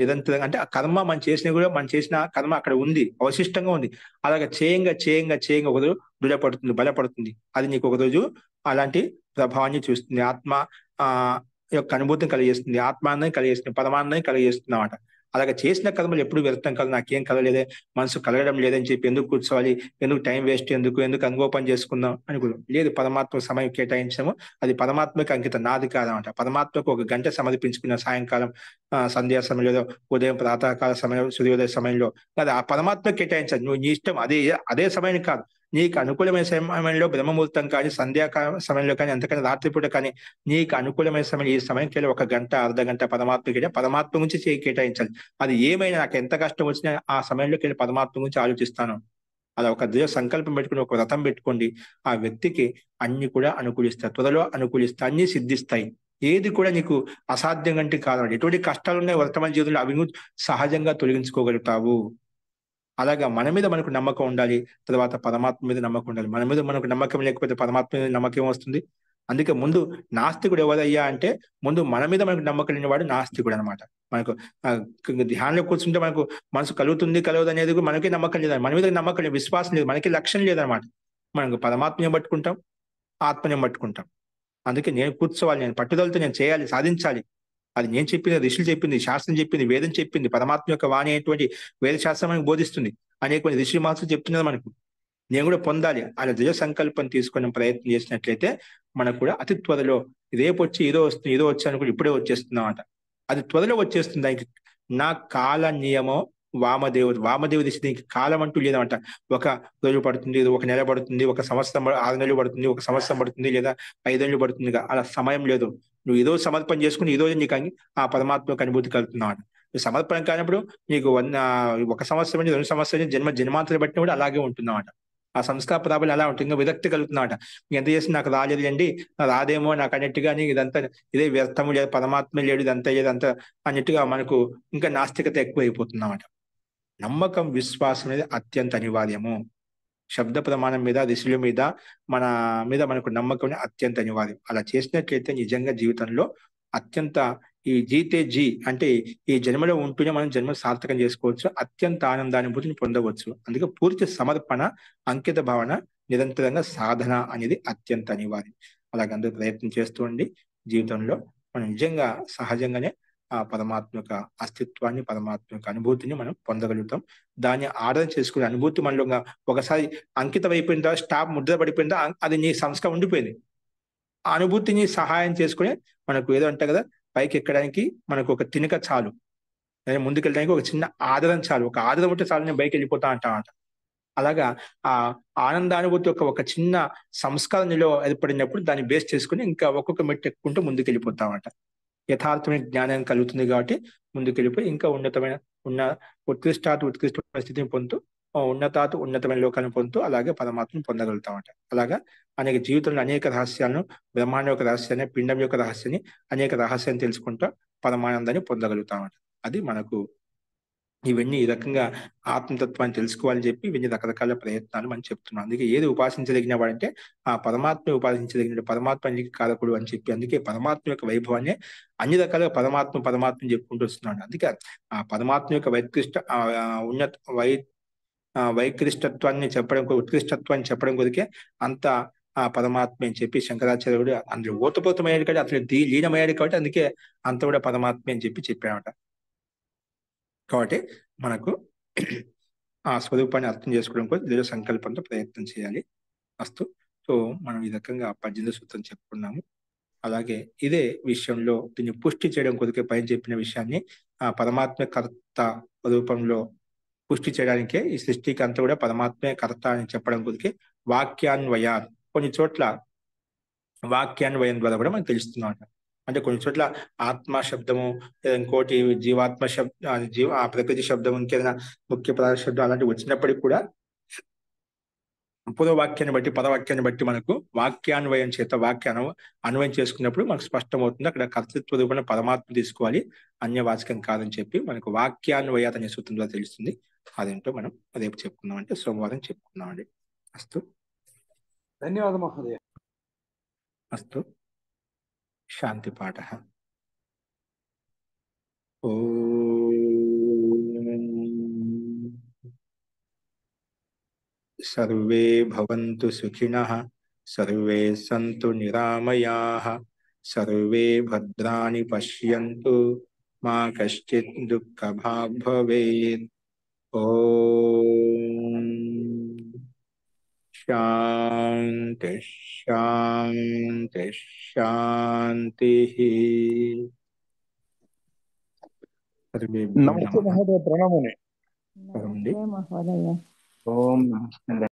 Speaker 1: నిరంతరంగా అంటే ఆ కర్మ మనం చేసిన కూడా మనం చేసిన కర్మ అక్కడ ఉంది, అవశిష్టంగా ఉంది. అలాగే చేయంగా ఒకరోజు దృఢపడుతుంది, బలపడుతుంది. అది నీకు ఒకరోజు అలాంటి ప్రభావాన్ని చూస్తుంది. ఆత్మ యొక్క అనుభూతిని కలిగేస్తుంది, ఆత్మానందాన్ని కలిగేస్తుంది, పరమానందాన్ని కలిగేస్తుంది అన్నమాట. అలాగే చేసిన కర్మలు ఎప్పుడు వ్యర్థం కాదు. నాకేం కలగలేదే, మనసు కలగడం లేదని చెప్పి ఎందుకు కూర్చోవాలి, ఎందుకు టైం వేస్ట్, ఎందుకు అనుగోపం చేసుకుందాం అనుకున్నాం. లేదు, పరమాత్మ సమయం కేటాయించాము, అది పరమాత్మకి అంకితం, నాది కాదన్నమాట. పరమాత్మకు 1 గంట సమర్పించుకున్న సాయంకాలం సంధ్యా సమయంలో, ఉదయం ప్రాతకాల సమయం, సూర్యోదయ సమయంలో అది ఆ పరమాత్మ కేటాయించాలి. నువ్వు నీ ఇష్టం, అదే సమయం కాదు. నీకు అనుకూలమైన సమయంలో బ్రహ్మముహూర్తం కానీ సమయంలో కానీ అంతకన్నా రాత్రిపూట కానీ నీకు అనుకూలమైన సమయం ఈ సమయం కేవలం 1 గంట అర్ధ గంట పరమాత్మ గురించి కేటాయించాలి. అది ఏమైనా నాకు ఎంత కష్టం వచ్చినా ఆ సమయంలోకి వెళ్ళి పరమాత్మ గురించి ఆలోచిస్తాను. అలా ఒక దృఢ సంకల్పం పెట్టుకుని ఒక వ్రతం పెట్టుకోండి. ఆ వ్యక్తికి అన్ని కూడా అనుకూలిస్తాయి, త్వరలో అనుకూలిస్తాయి, అన్ని సిద్ధిస్తాయి. ఏది కూడా నీకు అసాధ్యం అంటే కాదండి. ఎటువంటి కష్టాలు ఉన్నాయి వర్తమాన జీవితంలో అవి సహజంగా తొలగించుకోగలుగుతావు. అలాగా మన మీద మనకు నమ్మకం ఉండాలి, తర్వాత పరమాత్మ మీద నమ్మకం ఉండాలి. మన మీద మనకు నమ్మకం లేకపోతే పరమాత్మ మీద నమ్మకం వస్తుంది. అందుకే ముందు నాస్తికుడు ఎవరయ్యా అంటే ముందు మన మీద మనకు నమ్మకం లేనివాడు నాస్తికుడు అనమాట. మనకు ధ్యానంలో కూర్చుంటే మనకు మనసు కలుగుతుంది కలవదు అనేది మనకి నమ్మకం లేదు, మన మీద నమ్మకం లేదు, విశ్వాసం లేదు, మనకి లక్ష్యం లేదనమాట. మనకు పరమాత్మని పట్టుకుంటాం, ఆత్మని పట్టుకుంటాం. అందుకే నేను కూర్చోవాలి, నేను పట్టుదలతో నేను చేయాలి, సాధించాలి. అది నేను చెప్పింది, ఋషులు చెప్పింది, శాస్త్రం చెప్పింది, వేదం చెప్పింది, పరమాత్మ యొక్క వాణి అయినటువంటి వేద శాస్త్రం మనకు బోధిస్తుంది. అనేక ఋషి మహర్షులు చెప్తున్నది మనకు. నేను కూడా పొందాలి. అలా దృఢ సంకల్పం తీసుకునే ప్రయత్నం చేసినట్లయితే మనకు కూడా అతి త్వరలో రేపు వచ్చి ఏదో వస్తుంది ఏదో వచ్చి అనుకుని ఇప్పుడే వచ్చేస్తుందన్నమాట. అది త్వరలో వచ్చేస్తుంది. దానికి నా కాల నియమం వామదేవ దిశ. దీనికి కాలం అంటూ లేదన్నమాట. 1 రోజు పడుతుంది, 1 నెల పడుతుంది, 1 సంవత్సరం 6 నెలలు పడుతుంది, 1 సంవత్సరం పడుతుంది, లేదా 5 ఏళ్ళు పడుతుంది. అలా సమయం లేదు. నువ్వు ఏదో సమర్పణ చేసుకుని ఈ రోజు నీకు ఆ పరమాత్మకు అనుభూతి కలుగుతున్నాడు. నువ్వు సమర్పణ కానప్పుడు నీకు 1 సంవత్సరం 2 సంవత్సరం జన్మాంతరం బట్టిన కూడా అలాగే ఉంటుందన్నమాట. ఆ సంస్కార ప్రాబల్యం అలా ఉంటుంది. ఇంకా విరక్తి కలుగుతుందన్నమాట. ఎంత చేసి నాకు రాలేదు అండి, రాదేమో నాకు అన్నట్టుగా ఇదంతా ఇదే వ్యర్థము లేదు, పరమాత్మ లేడు, ఇదంతా ఏదంతా అన్నట్టుగా మనకు ఇంకా నాస్తికత ఎక్కువైపోతుందన్నమాట. నమ్మకం, విశ్వాసం అనేది అత్యంత అనివార్యము. శబ్ద ప్రమాణం మీద, ఋషుల మీద మనకు నమ్మకం అత్యంత అనివార్యం. అలా చేసినట్లయితే నిజంగా జీవితంలో అత్యంత ఈ అంటే ఈ జన్మలో ఉంటూనే మనం జన్మ సార్థకం చేసుకోవచ్చు, అత్యంత ఆనందానుభూతిని పొందవచ్చు. అందుకే పూర్తి సమర్పణ, అంకిత భావన, నిరంతరంగా సాధన అనేది అత్యంత అనివార్యం. అలాగే అందరూ ప్రయత్నం చేస్తూ ఉండి జీవితంలో మనం నిజంగా సహజంగానే ఆ పరమాత్మ యొక్క అస్తిత్వాన్ని, పరమాత్మ యొక్క అనుభూతిని మనం పొందగలుగుతాం. దాన్ని ఆరాధన చేసుకునే అనుభూతి మనలో ఒకసారి అంకితం అయిపోయిందా, స్టాప్ ముద్ర పడిపోయిందా, అది నీ సంస్కారం ఉండిపోయింది. ఆ అనుభూతిని సహాయం చేసుకుని మనకు ఏదో అంటారు కదా, పైకి ఎక్కడానికి మనకు ఒక తినక చాలు, లేదా ముందుకెళ్ళడానికి ఒక చిన్న ఆదరణ చాలు. ఒక ఆదరణ ఉంటే చాలు, నేను బయకి వెళ్ళిపోతా అంటామంట. అలాగా ఆ ఆనందానుభూతి యొక్క ఒక చిన్న సంస్కారం నిలో ఏర్పడినప్పుడు దాన్ని బేస్ చేసుకుని ఇంకా ఒక్కొక్క మెట్టు ఎక్కుంటూ ముందుకు వెళ్ళిపోతామంట. యథార్థమైన జ్ఞానం కలుగుతుంది కాబట్టి ముందుకెళ్ళిపోయి ఇంకా ఉత్కృష్టమైన స్థితిని పొందుతూ ఉన్నతమైన లోకాలను పొందుతూ అలాగే పరమాత్మను పొందగలుగుతామంట. అలాగా అనేక జీవితంలో అనేక రహస్యాలను, బ్రహ్మాండం యొక్క రహస్యాన్ని, పిండం యొక్క రహస్యాన్ని, అనేక రహస్యాన్ని తెలుసుకుంటూ పరమానందాన్ని పొందగలుగుతామంట. అది మనకు ఇవన్నీ ఈ రకంగా ఆత్మతత్వాన్ని తెలుసుకోవాలని చెప్పి ఇవన్నీ రకరకాల ప్రయత్నాలు మనం చెప్తున్నాం. అందుకే ఏది ఉపాసించదగిన వాడంటే ఆ పరమాత్మ ఉపాసించదగిన, పరమాత్మ అన్నికి కారకుడు అని చెప్పి, అందుకే పరమాత్మ యొక్క వైభవాన్ని అన్ని రకాలుగా పరమాత్మ చెప్పుకుంటూ వస్తున్నాడు. అందుకే ఆ పరమాత్మ యొక్క వైకృష్టత్వాన్ని చెప్పడం, ఉత్కృష్టత్వాన్ని చెప్పడం కొరికే అంత ఆ పరమాత్మ అని చెప్పి శంకరాచార్యుడు అందులో ఓతపోతమయ్యాడు కాబట్టి, అతను లీనమయ్యాడు కాబట్టి అందుకే అంత కూడా పరమాత్మ అని చెప్పాడట. కాబట్టి మనకు ఆ స్వరూపాన్ని అర్థం చేసుకోవడం కోసం దృఢ సంకల్పంతో ప్రయత్నం చేయాలి. అస్తు. సో మనం ఈ రకంగా 18వ సూత్రం చెప్పుకున్నాము. అలాగే ఇదే విషయంలో దీన్ని పుష్టి చేయడం కొరికే పైన చెప్పిన విషయాన్ని ఆ పరమాత్మ కర్త రూపంలో పుష్టి చేయడానికే ఈ సృష్టికి అంతా కూడా పరమాత్మే కర్త అని చెప్పడం కొరికే వాక్యాన్వయ, కొన్ని చోట్ల వాక్యాన్వయం ద్వారా కూడా మనకు తెలుస్తున్నాం. అంటే కొన్ని చోట్ల ఆత్మ శబ్దము, ఇంకోటి జీవాత్మ ఆ ప్రకృతి శబ్దం, ఇంకేదైనా ముఖ్య పదార్థ శబ్దం అలాంటివి వచ్చినప్పటికీ కూడా పూర్వవాక్యాన్ని బట్టి, పదవాక్యాన్ని బట్టి మనకు వాక్యాన్వయం చేత అన్వయం చేసుకున్నప్పుడు మనకు స్పష్టమవుతుంది అక్కడ కర్తృత్వ రూపంలో పరమాత్మ తీసుకోవాలి, అన్యవాచకం కాదని చెప్పి మనకు వాక్యాన్వయాత అనే సూత్రం ద్వారా తెలుస్తుంది. అదేంటో మనం రేపు చెప్పుకుందాం, అంటే సోమవారం చెప్పుకుందామండి. అస్తు.
Speaker 3: ధన్యవాదాలు మహోదయ.
Speaker 1: అస్తు. శాంతి పాఠ. సర్వే భవంతు సుఖినః, సర్వే సంతు నిరామయాః, సర్వే భద్రాణి పశ్యంతు, మా కశ్చిత్ దుఃఖభాగ్ భవేత్. ఓం శాంతి శాంతి శాంతి.
Speaker 5: నమస్తే మహోదయ, ప్రణామని.
Speaker 2: నమస్తే మహోదయ.
Speaker 6: ఓం నమస్తే.